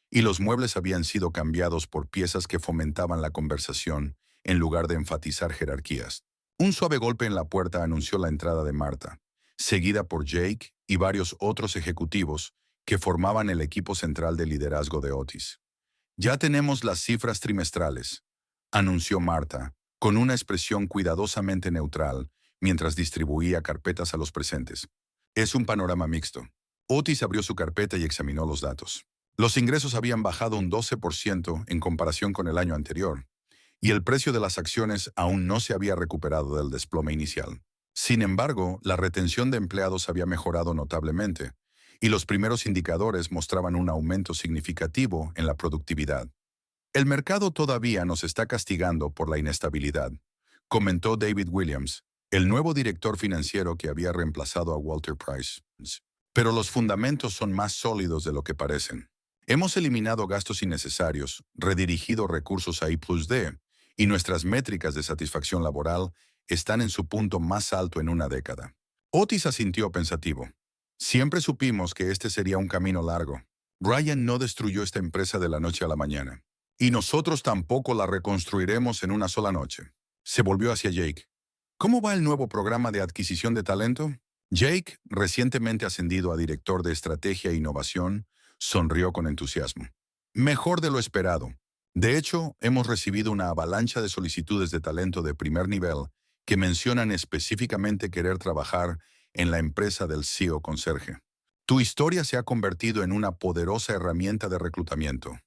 y los muebles habían sido cambiados por piezas que fomentaban la conversación en lugar de enfatizar jerarquías. Un suave golpe en la puerta anunció la entrada de Marta, seguida por Jake y varios otros ejecutivos que formaban el equipo central de liderazgo de Otis. Ya tenemos las cifras trimestrales, anunció Marta, con una expresión cuidadosamente neutral, mientras distribuía carpetas a los presentes. Es un panorama mixto. Otis abrió su carpeta y examinó los datos. Los ingresos habían bajado un 12% en comparación con el año anterior, y el precio de las acciones aún no se había recuperado del desplome inicial. Sin embargo, la retención de empleados había mejorado notablemente, y los primeros indicadores mostraban un aumento significativo en la productividad. El mercado todavía nos está castigando por la inestabilidad, comentó David Williams, el nuevo director financiero que había reemplazado a Walter Price. Pero los fundamentos son más sólidos de lo que parecen. Hemos eliminado gastos innecesarios, redirigido recursos a I+D, y nuestras métricas de satisfacción laboral están en su punto más alto en una década. Otis asintió pensativo. Siempre supimos que este sería un camino largo. Ryan no destruyó esta empresa de la noche a la mañana. Y nosotros tampoco la reconstruiremos en una sola noche. Se volvió hacia Jake. ¿Cómo va el nuevo programa de adquisición de talento? Jake, recientemente ascendido a director de estrategia e innovación, sonrió con entusiasmo. Mejor de lo esperado. De hecho, hemos recibido una avalancha de solicitudes de talento de primer nivel que mencionan específicamente querer trabajar en la empresa del CEO conserje. Tu historia se ha convertido en una poderosa herramienta de reclutamiento.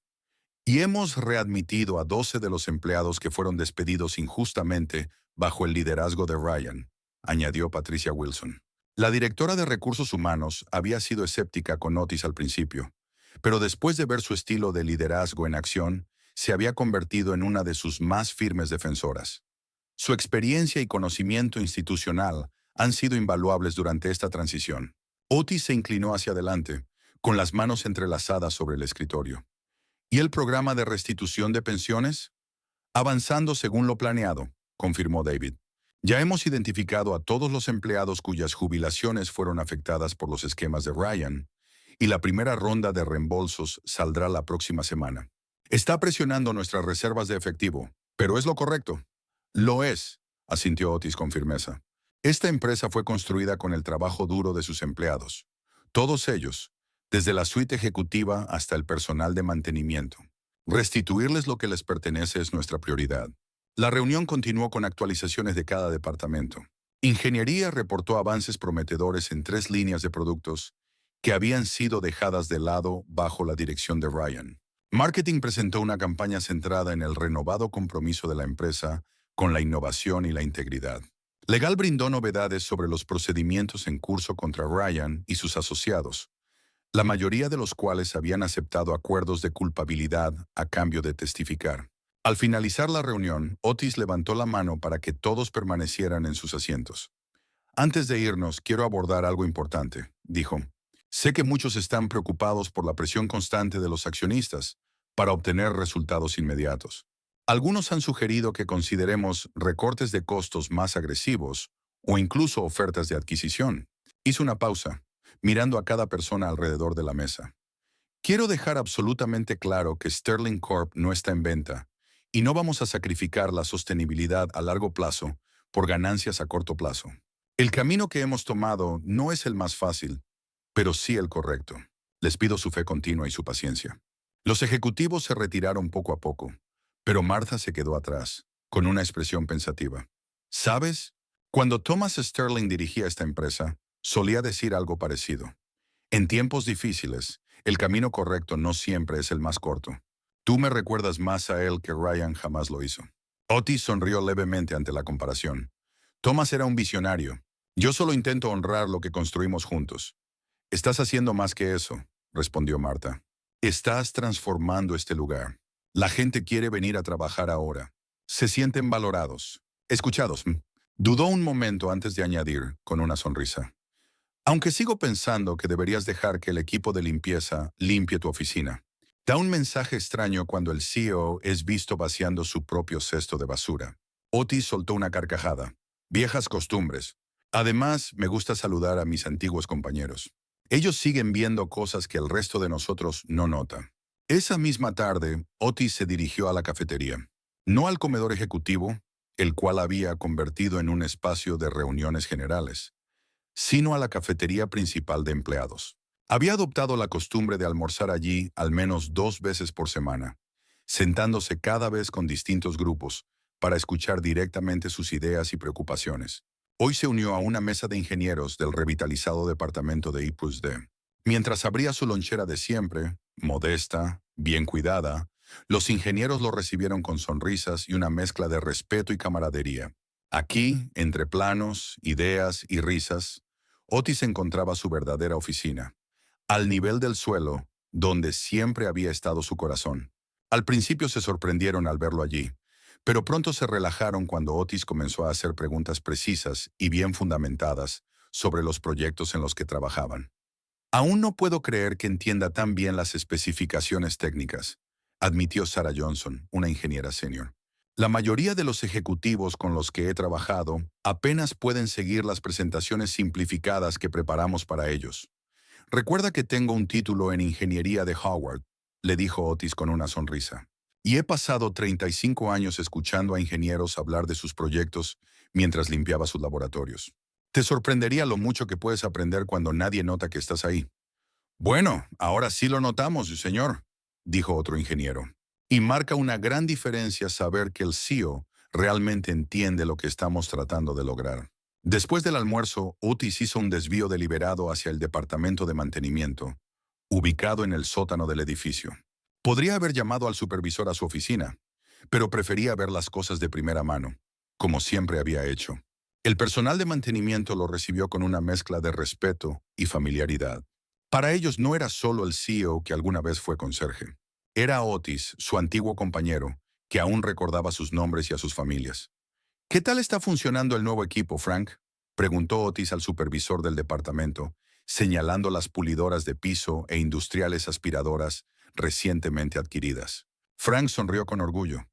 Y hemos readmitido a 12 de los empleados que fueron despedidos injustamente bajo el liderazgo de Ryan, añadió Patricia Wilson. La directora de Recursos Humanos había sido escéptica con Otis al principio, pero después de ver su estilo de liderazgo en acción, se había convertido en una de sus más firmes defensoras. Su experiencia y conocimiento institucional han sido invaluables durante esta transición. Otis se inclinó hacia adelante, con las manos entrelazadas sobre el escritorio. ¿Y el programa de restitución de pensiones? Avanzando según lo planeado, confirmó David. Ya hemos identificado a todos los empleados cuyas jubilaciones fueron afectadas por los esquemas de Ryan, y la primera ronda de reembolsos saldrá la próxima semana. Está presionando nuestras reservas de efectivo, pero es lo correcto. Lo es, asintió Otis con firmeza. Esta empresa fue construida con el trabajo duro de sus empleados. Todos ellos, desde la suite ejecutiva hasta el personal de mantenimiento. Restituirles lo que les pertenece es nuestra prioridad. La reunión continuó con actualizaciones de cada departamento. Ingeniería reportó avances prometedores en 3 líneas de productos que habían sido dejadas de lado bajo la dirección de Ryan. Marketing presentó una campaña centrada en el renovado compromiso de la empresa con la innovación y la integridad. Legal brindó novedades sobre los procedimientos en curso contra Ryan y sus asociados, la mayoría de los cuales habían aceptado acuerdos de culpabilidad a cambio de testificar. Al finalizar la reunión, Otis levantó la mano para que todos permanecieran en sus asientos. Antes de irnos, quiero abordar algo importante, dijo. Sé que muchos están preocupados por la presión constante de los accionistas para obtener resultados inmediatos. Algunos han sugerido que consideremos recortes de costos más agresivos o incluso ofertas de adquisición. Hizo una pausa, mirando a cada persona alrededor de la mesa. Quiero dejar absolutamente claro que Sterling Corp no está en venta y no vamos a sacrificar la sostenibilidad a largo plazo por ganancias a corto plazo. El camino que hemos tomado no es el más fácil, pero sí el correcto. Les pido su fe continua y su paciencia. Los ejecutivos se retiraron poco a poco, pero Martha se quedó atrás, con una expresión pensativa. ¿Sabes? Cuando Thomas Sterling dirigía esta empresa, solía decir algo parecido. En tiempos difíciles, el camino correcto no siempre es el más corto. Tú me recuerdas más a él que Ryan jamás lo hizo. Otis sonrió levemente ante la comparación. Thomas era un visionario. Yo solo intento honrar lo que construimos juntos. Estás haciendo más que eso, respondió Martha. Estás transformando este lugar. La gente quiere venir a trabajar ahora. Se sienten valorados, escuchados. Dudó un momento antes de añadir, con una sonrisa. Aunque sigo pensando que deberías dejar que el equipo de limpieza limpie tu oficina. Da un mensaje extraño cuando el CEO es visto vaciando su propio cesto de basura. Otis soltó una carcajada. Viejas costumbres. Además, me gusta saludar a mis antiguos compañeros. Ellos siguen viendo cosas que el resto de nosotros no nota. Esa misma tarde, Otis se dirigió a la cafetería. No al comedor ejecutivo, el cual había convertido en un espacio de reuniones generales, sino a la cafetería principal de empleados. Había adoptado la costumbre de almorzar allí al menos 2 veces por semana, sentándose cada vez con distintos grupos para escuchar directamente sus ideas y preocupaciones. Hoy se unió a una mesa de ingenieros del revitalizado departamento de I+D. Mientras abría su lonchera de siempre, modesta, bien cuidada, los ingenieros lo recibieron con sonrisas y una mezcla de respeto y camaradería. Aquí, entre planos, ideas y risas, Otis encontraba su verdadera oficina, al nivel del suelo, donde siempre había estado su corazón. Al principio se sorprendieron al verlo allí, pero pronto se relajaron cuando Otis comenzó a hacer preguntas precisas y bien fundamentadas sobre los proyectos en los que trabajaban. Aún no puedo creer que entienda tan bien las especificaciones técnicas, admitió Sarah Johnson, una ingeniera senior. La mayoría de los ejecutivos con los que he trabajado apenas pueden seguir las presentaciones simplificadas que preparamos para ellos. Recuerda que tengo un título en ingeniería de Howard, le dijo Otis con una sonrisa. Y he pasado 35 años escuchando a ingenieros hablar de sus proyectos mientras limpiaba sus laboratorios. Te sorprendería lo mucho que puedes aprender cuando nadie nota que estás ahí. Bueno, ahora sí lo notamos, señor, dijo otro ingeniero. Y marca una gran diferencia saber que el CEO realmente entiende lo que estamos tratando de lograr. Después del almuerzo, Otis hizo un desvío deliberado hacia el departamento de mantenimiento, ubicado en el sótano del edificio. Podría haber llamado al supervisor a su oficina, pero prefería ver las cosas de primera mano, como siempre había hecho. El personal de mantenimiento lo recibió con una mezcla de respeto y familiaridad. Para ellos no era solo el CEO que alguna vez fue conserje. Era Otis, su antiguo compañero, que aún recordaba sus nombres y a sus familias. ¿Qué tal está funcionando el nuevo equipo, Frank?, preguntó Otis al supervisor del departamento, señalando las pulidoras de piso e industriales aspiradoras recientemente adquiridas. Frank sonrió con orgullo.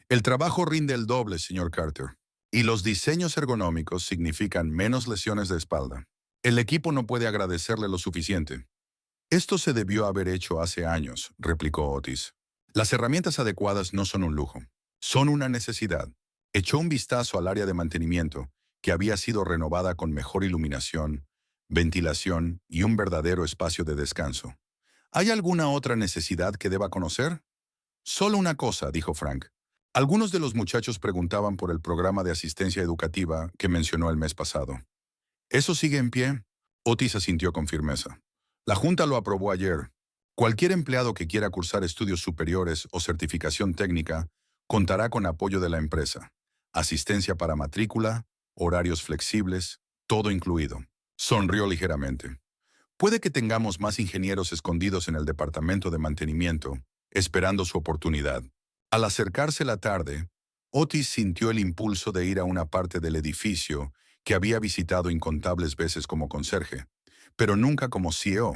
El trabajo rinde el doble, señor Carter. Y los diseños ergonómicos significan menos lesiones de espalda. El equipo no puede agradecerle lo suficiente. Esto se debió haber hecho hace años, replicó Otis. Las herramientas adecuadas no son un lujo, son una necesidad. Echó un vistazo al área de mantenimiento, que había sido renovada con mejor iluminación, ventilación y un verdadero espacio de descanso. ¿Hay alguna otra necesidad que deba conocer? Solo una cosa, dijo Frank. Algunos de los muchachos preguntaban por el programa de asistencia educativa que mencionó el mes pasado. ¿Eso sigue en pie? Otis asintió con firmeza. La Junta lo aprobó ayer. Cualquier empleado que quiera cursar estudios superiores o certificación técnica contará con apoyo de la empresa. Asistencia para matrícula, horarios flexibles, todo incluido. Sonrió ligeramente. Puede que tengamos más ingenieros escondidos en el departamento de mantenimiento, esperando su oportunidad. Al acercarse la tarde, Otis sintió el impulso de ir a una parte del edificio que había visitado incontables veces como conserje, pero nunca como CEO,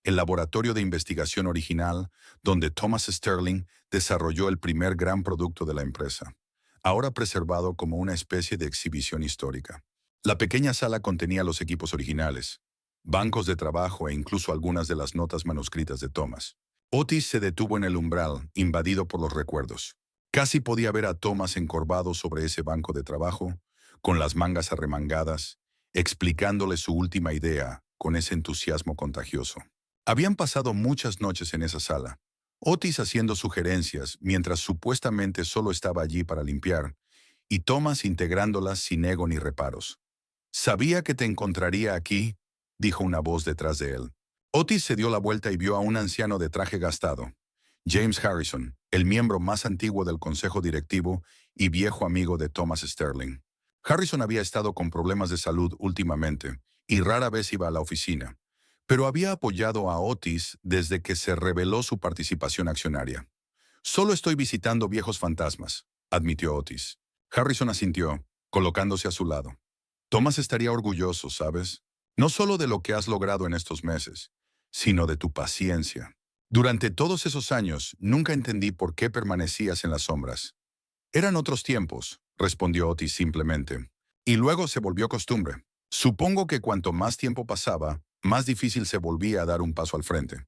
el laboratorio de investigación original donde Thomas Sterling desarrolló el primer gran producto de la empresa, ahora preservado como una especie de exhibición histórica. La pequeña sala contenía los equipos originales, bancos de trabajo e incluso algunas de las notas manuscritas de Thomas. Otis se detuvo en el umbral, invadido por los recuerdos. Casi podía ver a Thomas encorvado sobre ese banco de trabajo, con las mangas arremangadas, explicándole su última idea con ese entusiasmo contagioso. Habían pasado muchas noches en esa sala, Otis haciendo sugerencias mientras supuestamente solo estaba allí para limpiar, y Thomas integrándolas sin ego ni reparos. «Sabía que te encontraría aquí», dijo una voz detrás de él. Otis se dio la vuelta y vio a un anciano de traje gastado, James Harrison, el miembro más antiguo del consejo directivo y viejo amigo de Thomas Sterling. Harrison había estado con problemas de salud últimamente y rara vez iba a la oficina, pero había apoyado a Otis desde que se reveló su participación accionaria. «Solo estoy visitando viejos fantasmas», admitió Otis. Harrison asintió, colocándose a su lado. Thomas estaría orgulloso, ¿sabes? No solo de lo que has logrado en estos meses, sino de tu paciencia. Durante todos esos años, nunca entendí por qué permanecías en las sombras. Eran otros tiempos, respondió Otis simplemente. Y luego se volvió costumbre. Supongo que cuanto más tiempo pasaba, más difícil se volvía a dar un paso al frente.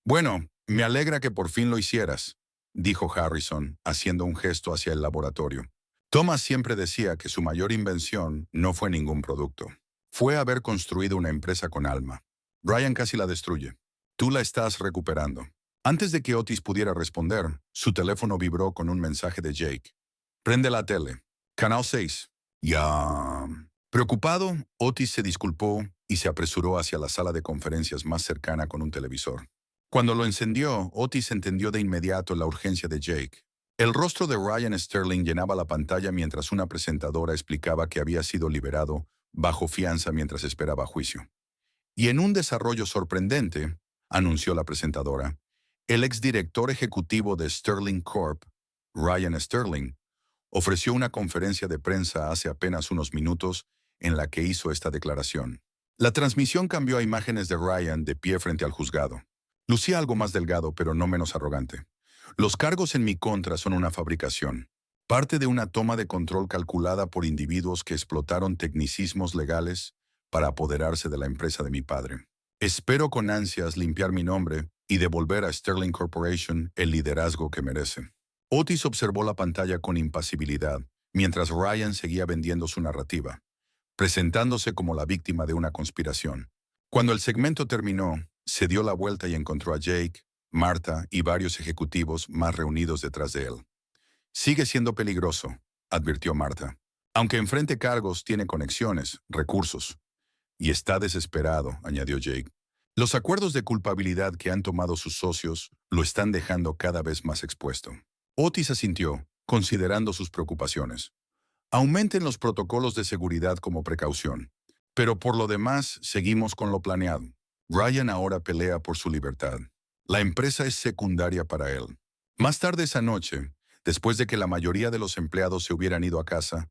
Bueno, me alegra que por fin lo hicieras, dijo Harrison, haciendo un gesto hacia el laboratorio. Thomas siempre decía que su mayor invención no fue ningún producto. Fue haber construido una empresa con alma. Ryan casi la destruye. Tú la estás recuperando. Antes de que Otis pudiera responder, su teléfono vibró con un mensaje de Jake. Prende la tele. Canal 6. Ya. Preocupado, Otis se disculpó y se apresuró hacia la sala de conferencias más cercana con un televisor. Cuando lo encendió, Otis entendió de inmediato la urgencia de Jake. El rostro de Ryan Sterling llenaba la pantalla mientras una presentadora explicaba que había sido liberado bajo fianza mientras esperaba juicio. Y en un desarrollo sorprendente, anunció la presentadora, el exdirector ejecutivo de Sterling Corp, Ryan Sterling, ofreció una conferencia de prensa hace apenas unos minutos en la que hizo esta declaración. La transmisión cambió a imágenes de Ryan de pie frente al juzgado. Lucía algo más delgado, pero no menos arrogante. Los cargos en mi contra son una fabricación, parte de una toma de control calculada por individuos que explotaron tecnicismos legales para apoderarse de la empresa de mi padre. Espero con ansias limpiar mi nombre y devolver a Sterling Corporation el liderazgo que merece. Otis observó la pantalla con impasibilidad, mientras Ryan seguía vendiendo su narrativa, presentándose como la víctima de una conspiración. Cuando el segmento terminó, se dio la vuelta y encontró a Jake, Marta y varios ejecutivos más reunidos detrás de él. Sigue siendo peligroso, advirtió Marta. Aunque enfrente cargos, tiene conexiones, recursos. Y está desesperado, añadió Jake. Los acuerdos de culpabilidad que han tomado sus socios lo están dejando cada vez más expuesto. Otis asintió, considerando sus preocupaciones. Aumenten los protocolos de seguridad como precaución. Pero por lo demás, seguimos con lo planeado. Ryan ahora pelea por su libertad. La empresa es secundaria para él. Más tarde esa noche, después de que la mayoría de los empleados se hubieran ido a casa,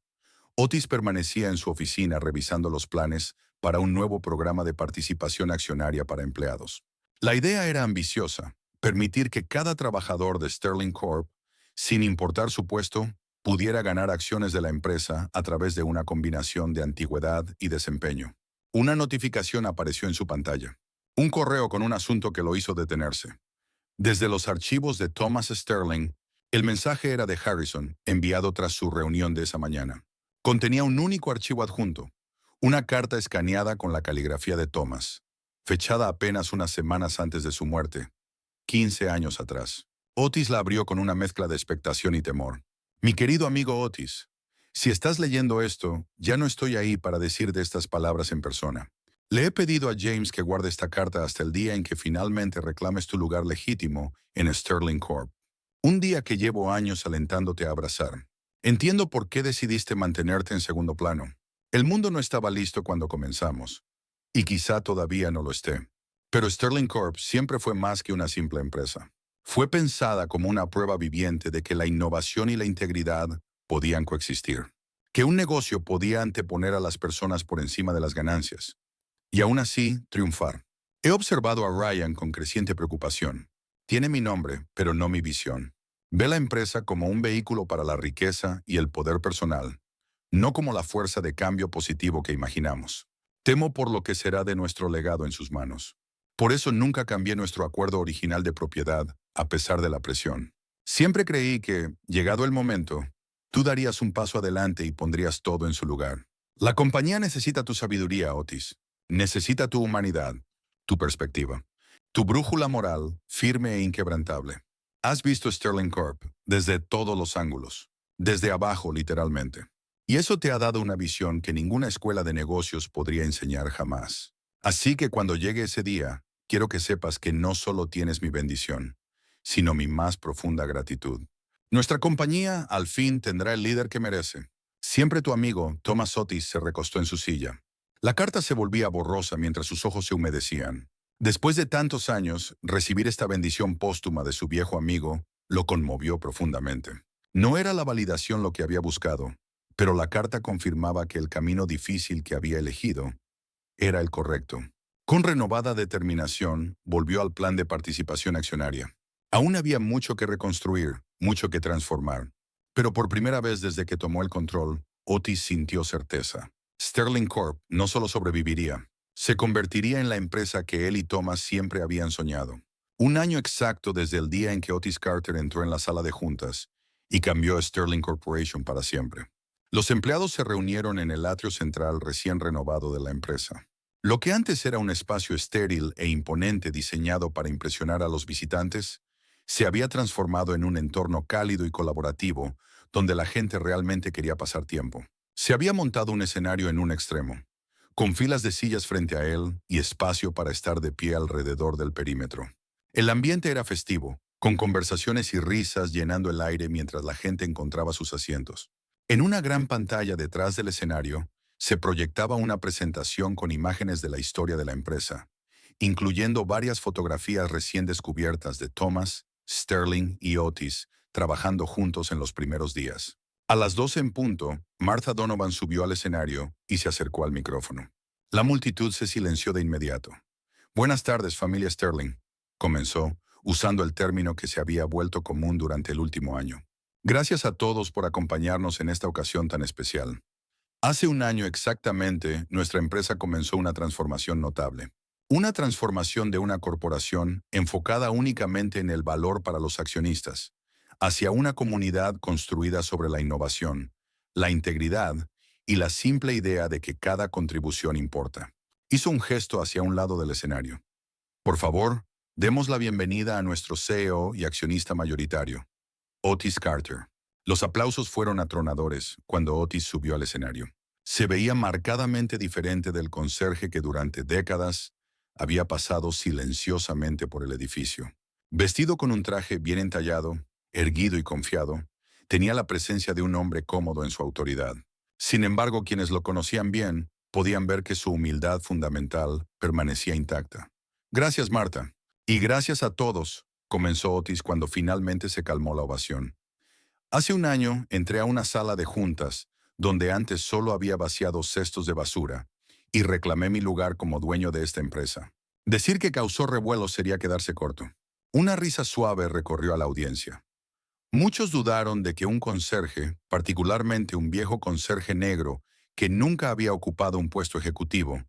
Otis permanecía en su oficina revisando los planes para un nuevo programa de participación accionaria para empleados. La idea era ambiciosa, permitir que cada trabajador de Sterling Corp, sin importar su puesto, pudiera ganar acciones de la empresa a través de una combinación de antigüedad y desempeño. Una notificación apareció en su pantalla. Un correo con un asunto que lo hizo detenerse. Desde los archivos de Thomas Sterling, el mensaje era de Harrison, enviado tras su reunión de esa mañana. Contenía un único archivo adjunto, una carta escaneada con la caligrafía de Thomas, fechada apenas unas semanas antes de su muerte, 15 años atrás. Otis la abrió con una mezcla de expectación y temor. Mi querido amigo Otis, si estás leyendo esto, ya no estoy ahí para decir de estas palabras en persona. Le he pedido a James que guarde esta carta hasta el día en que finalmente reclames tu lugar legítimo en Sterling Corp. Un día que llevo años alentándote a abrazar. Entiendo por qué decidiste mantenerte en segundo plano. El mundo no estaba listo cuando comenzamos, y quizá todavía no lo esté. Pero Sterling Corp siempre fue más que una simple empresa. Fue pensada como una prueba viviente de que la innovación y la integridad podían coexistir, que un negocio podía anteponer a las personas por encima de las ganancias, y aún así triunfar. He observado a Ryan con creciente preocupación. Tiene mi nombre, pero no mi visión. Ve la empresa como un vehículo para la riqueza y el poder personal, no como la fuerza de cambio positivo que imaginamos. Temo por lo que será de nuestro legado en sus manos. Por eso nunca cambié nuestro acuerdo original de propiedad, a pesar de la presión. Siempre creí que, llegado el momento, tú darías un paso adelante y pondrías todo en su lugar. La compañía necesita tu sabiduría, Otis. Necesita tu humanidad, tu perspectiva, tu brújula moral firme e inquebrantable. Has visto Sterling Corp desde todos los ángulos, desde abajo literalmente. Y eso te ha dado una visión que ninguna escuela de negocios podría enseñar jamás. Así que cuando llegue ese día, quiero que sepas que no solo tienes mi bendición, sino mi más profunda gratitud. Nuestra compañía al fin tendrá el líder que merece. Siempre tu amigo, Thomas Otis, se recostó en su silla. La carta se volvía borrosa mientras sus ojos se humedecían. Después de tantos años, recibir esta bendición póstuma de su viejo amigo lo conmovió profundamente. No era la validación lo que había buscado, pero la carta confirmaba que el camino difícil que había elegido era el correcto. Con renovada determinación, volvió al plan de participación accionaria. Aún había mucho que reconstruir, mucho que transformar. Pero por primera vez desde que tomó el control, Otis sintió certeza. Sterling Corp no solo sobreviviría, se convertiría en la empresa que él y Thomas siempre habían soñado. Un año exacto desde el día en que Otis Carter entró en la sala de juntas y cambió a Sterling Corporation para siempre. Los empleados se reunieron en el atrio central recién renovado de la empresa. Lo que antes era un espacio estéril e imponente diseñado para impresionar a los visitantes, se había transformado en un entorno cálido y colaborativo, donde la gente realmente quería pasar tiempo. Se había montado un escenario en un extremo, con filas de sillas frente a él y espacio para estar de pie alrededor del perímetro. El ambiente era festivo, con conversaciones y risas llenando el aire mientras la gente encontraba sus asientos. En una gran pantalla detrás del escenario, se proyectaba una presentación con imágenes de la historia de la empresa, incluyendo varias fotografías recién descubiertas de Thomas, Sterling y Otis trabajando juntos en los primeros días. A las 12 en punto, Martha Donovan subió al escenario y se acercó al micrófono. La multitud se silenció de inmediato. Buenas tardes, familia Sterling, comenzó, usando el término que se había vuelto común durante el último año. Gracias a todos por acompañarnos en esta ocasión tan especial. Hace un año exactamente, nuestra empresa comenzó una transformación notable. Una transformación de una corporación enfocada únicamente en el valor para los accionistas, hacia una comunidad construida sobre la innovación, la integridad y la simple idea de que cada contribución importa. Hizo un gesto hacia un lado del escenario. Por favor, demos la bienvenida a nuestro CEO y accionista mayoritario, Otis Carter. Los aplausos fueron atronadores cuando Otis subió al escenario. Se veía marcadamente diferente del conserje que durante décadas había pasado silenciosamente por el edificio. Vestido con un traje bien entallado, erguido y confiado, tenía la presencia de un hombre cómodo en su autoridad. Sin embargo, quienes lo conocían bien podían ver que su humildad fundamental permanecía intacta. Gracias, Marta. Y gracias a todos, comenzó Otis cuando finalmente se calmó la ovación. Hace un año entré a una sala de juntas, donde antes solo había vaciado cestos de basura, y reclamé mi lugar como dueño de esta empresa. Decir que causó revuelo sería quedarse corto. Una risa suave recorrió a la audiencia. Muchos dudaron de que un conserje, particularmente un viejo conserje negro que nunca había ocupado un puesto ejecutivo,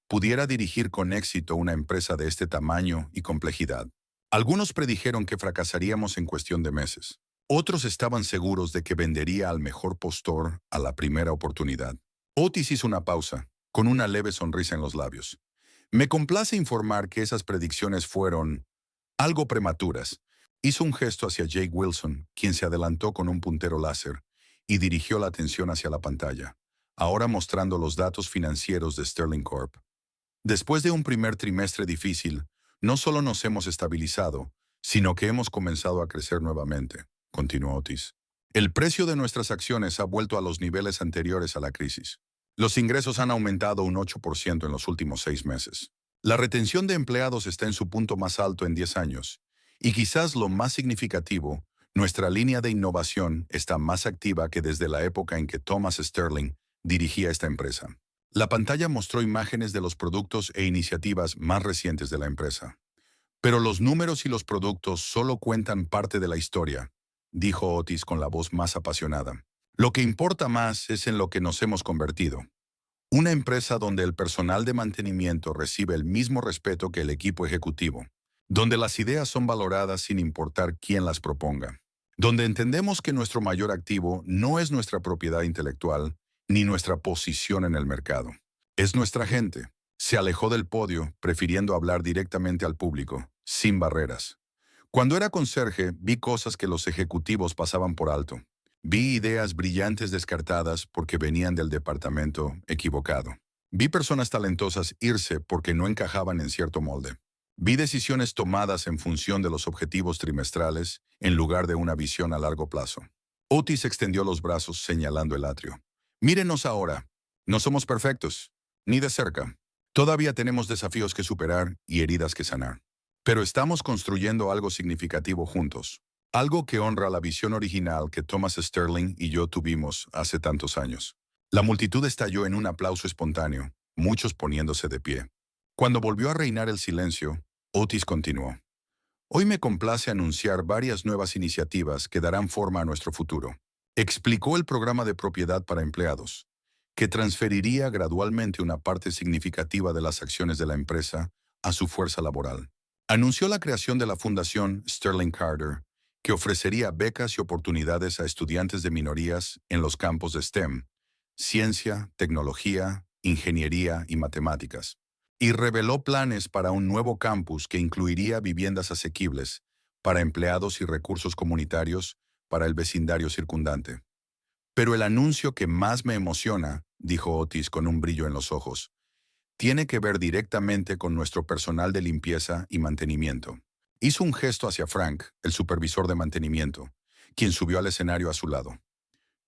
pudiera dirigir con éxito una empresa de este tamaño y complejidad. Algunos predijeron que fracasaríamos en cuestión de meses. Otros estaban seguros de que vendería al mejor postor a la primera oportunidad. Otis hizo una pausa, con una leve sonrisa en los labios. Me complace informar que esas predicciones fueron algo prematuras. Hizo un gesto hacia Jake Wilson, quien se adelantó con un puntero láser, y dirigió la atención hacia la pantalla, ahora mostrando los datos financieros de Sterling Corp. Después de un primer trimestre difícil, no solo nos hemos estabilizado, sino que hemos comenzado a crecer nuevamente, continuó Otis. El precio de nuestras acciones ha vuelto a los niveles anteriores a la crisis. Los ingresos han aumentado un 8% en los últimos 6 meses. La retención de empleados está en su punto más alto en 10 años. Y quizás lo más significativo, nuestra línea de innovación está más activa que desde la época en que Thomas Sterling dirigía esta empresa. La pantalla mostró imágenes de los productos e iniciativas más recientes de la empresa. Pero los números y los productos solo cuentan parte de la historia, dijo Otis con la voz más apasionada. Lo que importa más es en lo que nos hemos convertido. Una empresa donde el personal de mantenimiento recibe el mismo respeto que el equipo ejecutivo, donde las ideas son valoradas sin importar quién las proponga, donde entendemos que nuestro mayor activo no es nuestra propiedad intelectual ni nuestra posición en el mercado. Es nuestra gente. Se alejó del podio, prefiriendo hablar directamente al público, sin barreras. Cuando era conserje, vi cosas que los ejecutivos pasaban por alto. Vi ideas brillantes descartadas porque venían del departamento equivocado. Vi personas talentosas irse porque no encajaban en cierto molde. Vi decisiones tomadas en función de los objetivos trimestrales en lugar de una visión a largo plazo. Otis extendió los brazos señalando el atrio. Mírenos ahora. No somos perfectos, ni de cerca. Todavía tenemos desafíos que superar y heridas que sanar. Pero estamos construyendo algo significativo juntos. Algo que honra la visión original que Thomas Sterling y yo tuvimos hace tantos años. La multitud estalló en un aplauso espontáneo, muchos poniéndose de pie. Cuando volvió a reinar el silencio, Otis continuó. Hoy me complace anunciar varias nuevas iniciativas que darán forma a nuestro futuro. Explicó el programa de propiedad para empleados, que transferiría gradualmente una parte significativa de las acciones de la empresa a su fuerza laboral. Anunció la creación de la Fundación Sterling Carter, que ofrecería becas y oportunidades a estudiantes de minorías en los campos de STEM, ciencia, tecnología, ingeniería y matemáticas. Y reveló planes para un nuevo campus que incluiría viviendas asequibles para empleados y recursos comunitarios para el vecindario circundante. Pero el anuncio que más me emociona, dijo Otis con un brillo en los ojos, tiene que ver directamente con nuestro personal de limpieza y mantenimiento. Hizo un gesto hacia Frank, el supervisor de mantenimiento, quien subió al escenario a su lado.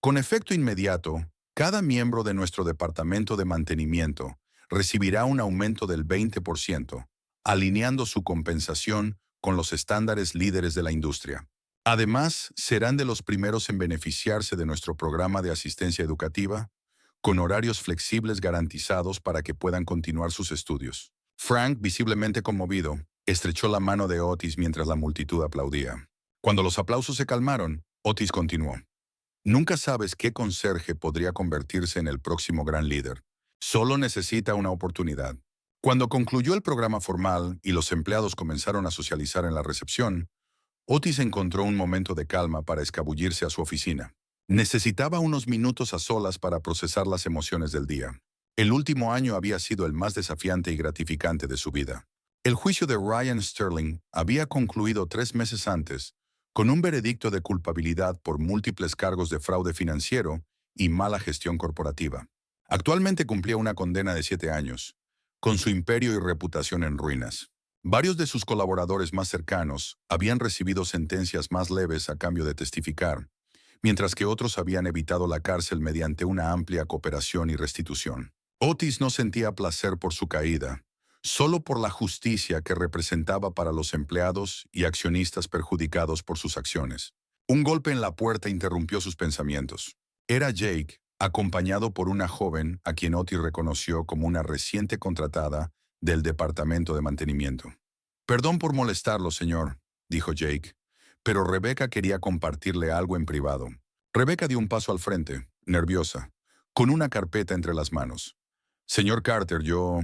Con efecto inmediato, cada miembro de nuestro departamento de mantenimiento recibirá un aumento del 20%, alineando su compensación con los estándares líderes de la industria. Además, serán de los primeros en beneficiarse de nuestro programa de asistencia educativa, con horarios flexibles garantizados para que puedan continuar sus estudios. Frank, visiblemente conmovido, estrechó la mano de Otis mientras la multitud aplaudía. Cuando los aplausos se calmaron, Otis continuó. Nunca sabes qué conserje podría convertirse en el próximo gran líder. Solo necesita una oportunidad. Cuando concluyó el programa formal y los empleados comenzaron a socializar en la recepción, Otis encontró un momento de calma para escabullirse a su oficina. Necesitaba unos minutos a solas para procesar las emociones del día. El último año había sido el más desafiante y gratificante de su vida. El juicio de Ryan Sterling había concluido 3 meses antes, con un veredicto de culpabilidad por múltiples cargos de fraude financiero y mala gestión corporativa. Actualmente cumplía una condena de 7 años, con su imperio y reputación en ruinas. Varios de sus colaboradores más cercanos habían recibido sentencias más leves a cambio de testificar, mientras que otros habían evitado la cárcel mediante una amplia cooperación y restitución. Otis no sentía placer por su caída, solo por la justicia que representaba para los empleados y accionistas perjudicados por sus acciones. Un golpe en la puerta interrumpió sus pensamientos. Era Jake, acompañado por una joven a quien Otis reconoció como una reciente contratada del departamento de mantenimiento. «Perdón por molestarlo, señor», dijo Jake, pero Rebecca quería compartirle algo en privado. Rebecca dio un paso al frente, nerviosa, con una carpeta entre las manos. «Señor Carter, yo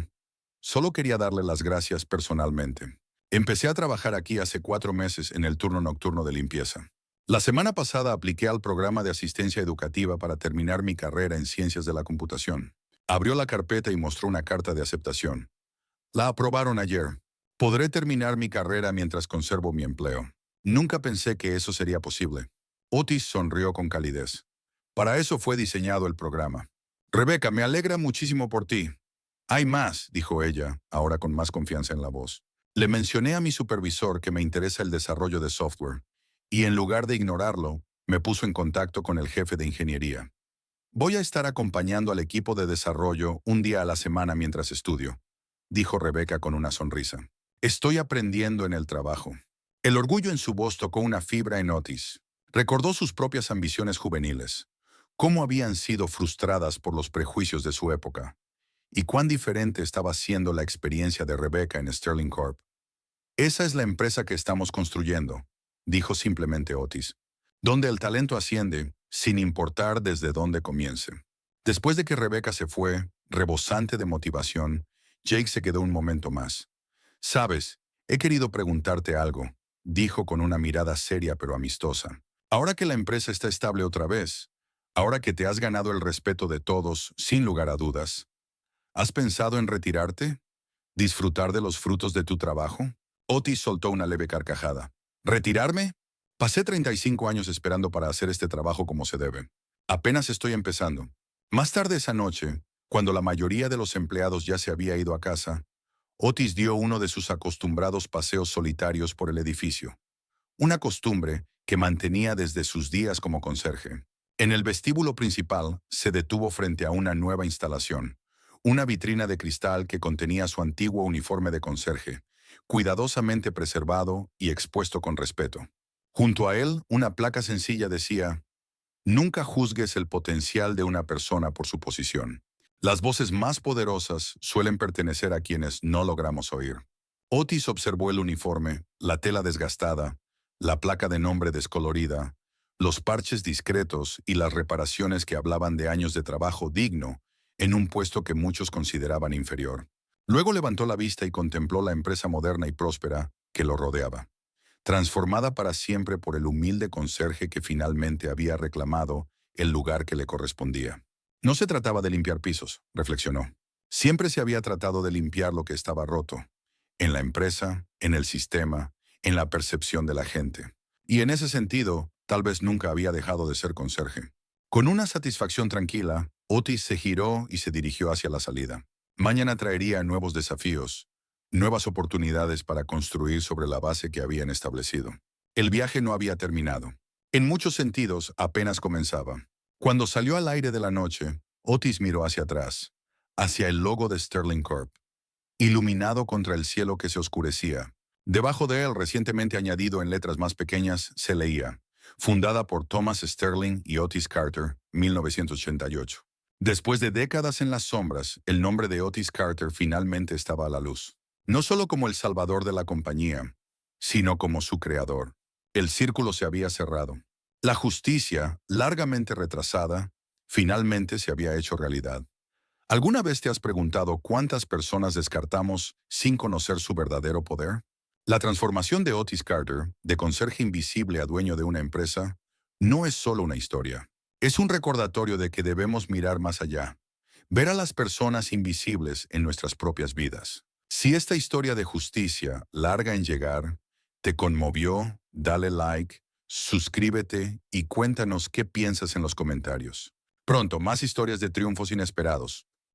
solo quería darle las gracias personalmente. Empecé a trabajar aquí hace 4 meses en el turno nocturno de limpieza. La semana pasada apliqué al programa de asistencia educativa para terminar mi carrera en ciencias de la computación». Abrió la carpeta y mostró una carta de aceptación. «La aprobaron ayer. Podré terminar mi carrera mientras conservo mi empleo. Nunca pensé que eso sería posible». Otis sonrió con calidez. Para eso fue diseñado el programa. «Rebecca, me alegra muchísimo por ti». «Hay más», dijo ella, ahora con más confianza en la voz. «Le mencioné a mi supervisor que me interesa el desarrollo de software, y en lugar de ignorarlo, me puso en contacto con el jefe de ingeniería. Voy a estar acompañando al equipo de desarrollo un día a la semana mientras estudio», dijo Rebecca con una sonrisa. «Estoy aprendiendo en el trabajo». El orgullo en su voz tocó una fibra en Otis. Recordó sus propias ambiciones juveniles, cómo habían sido frustradas por los prejuicios de su época, y cuán diferente estaba siendo la experiencia de Rebecca en Sterling Corp. «Esa es la empresa que estamos construyendo», dijo simplemente Otis, «donde el talento asciende, sin importar desde dónde comience». Después de que Rebecca se fue, rebosante de motivación, Jake se quedó un momento más. «Sabes, he querido preguntarte algo», dijo con una mirada seria pero amistosa. «Ahora que la empresa está estable otra vez, ahora que te has ganado el respeto de todos, sin lugar a dudas, ¿has pensado en retirarte? ¿Disfrutar de los frutos de tu trabajo?» Otis soltó una leve carcajada. «¿Retirarme? Pasé 35 años esperando para hacer este trabajo como se debe. Apenas estoy empezando». Más tarde esa noche, cuando la mayoría de los empleados ya se había ido a casa, Otis dio uno de sus acostumbrados paseos solitarios por el edificio, una costumbre que mantenía desde sus días como conserje. En el vestíbulo principal se detuvo frente a una nueva instalación, una vitrina de cristal que contenía su antiguo uniforme de conserje, cuidadosamente preservado y expuesto con respeto. Junto a él, una placa sencilla decía: nunca juzgues el potencial de una persona por su posición. Las voces más poderosas suelen pertenecer a quienes no logramos oír. Otis observó el uniforme, la tela desgastada, la placa de nombre descolorida, los parches discretos y las reparaciones que hablaban de años de trabajo digno en un puesto que muchos consideraban inferior. Luego levantó la vista y contempló la empresa moderna y próspera que lo rodeaba, transformada para siempre por el humilde conserje que finalmente había reclamado el lugar que le correspondía. No se trataba de limpiar pisos, reflexionó. Siempre se había tratado de limpiar lo que estaba roto, en la empresa, en el sistema, en la percepción de la gente. Y en ese sentido, tal vez nunca había dejado de ser conserje. Con una satisfacción tranquila, Otis se giró y se dirigió hacia la salida. Mañana traería nuevos desafíos, nuevas oportunidades para construir sobre la base que habían establecido. El viaje no había terminado. En muchos sentidos, apenas comenzaba. Cuando salió al aire de la noche, Otis miró hacia atrás, hacia el logo de Sterling Corp, iluminado contra el cielo que se oscurecía. Debajo de él, recientemente añadido en letras más pequeñas, se leía: fundada por Thomas Sterling y Otis Carter, 1988. Después de décadas en las sombras, el nombre de Otis Carter finalmente estaba a la luz. No solo como el salvador de la compañía, sino como su creador. El círculo se había cerrado. La justicia, largamente retrasada, finalmente se había hecho realidad. ¿Alguna vez te has preguntado cuántas personas descartamos sin conocer su verdadero poder? La transformación de Otis Carter, de conserje invisible a dueño de una empresa, no es solo una historia. Es un recordatorio de que debemos mirar más allá, ver a las personas invisibles en nuestras propias vidas. Si esta historia de justicia, larga en llegar, te conmovió, dale like, suscríbete y cuéntanos qué piensas en los comentarios. Pronto, más historias de triunfos inesperados.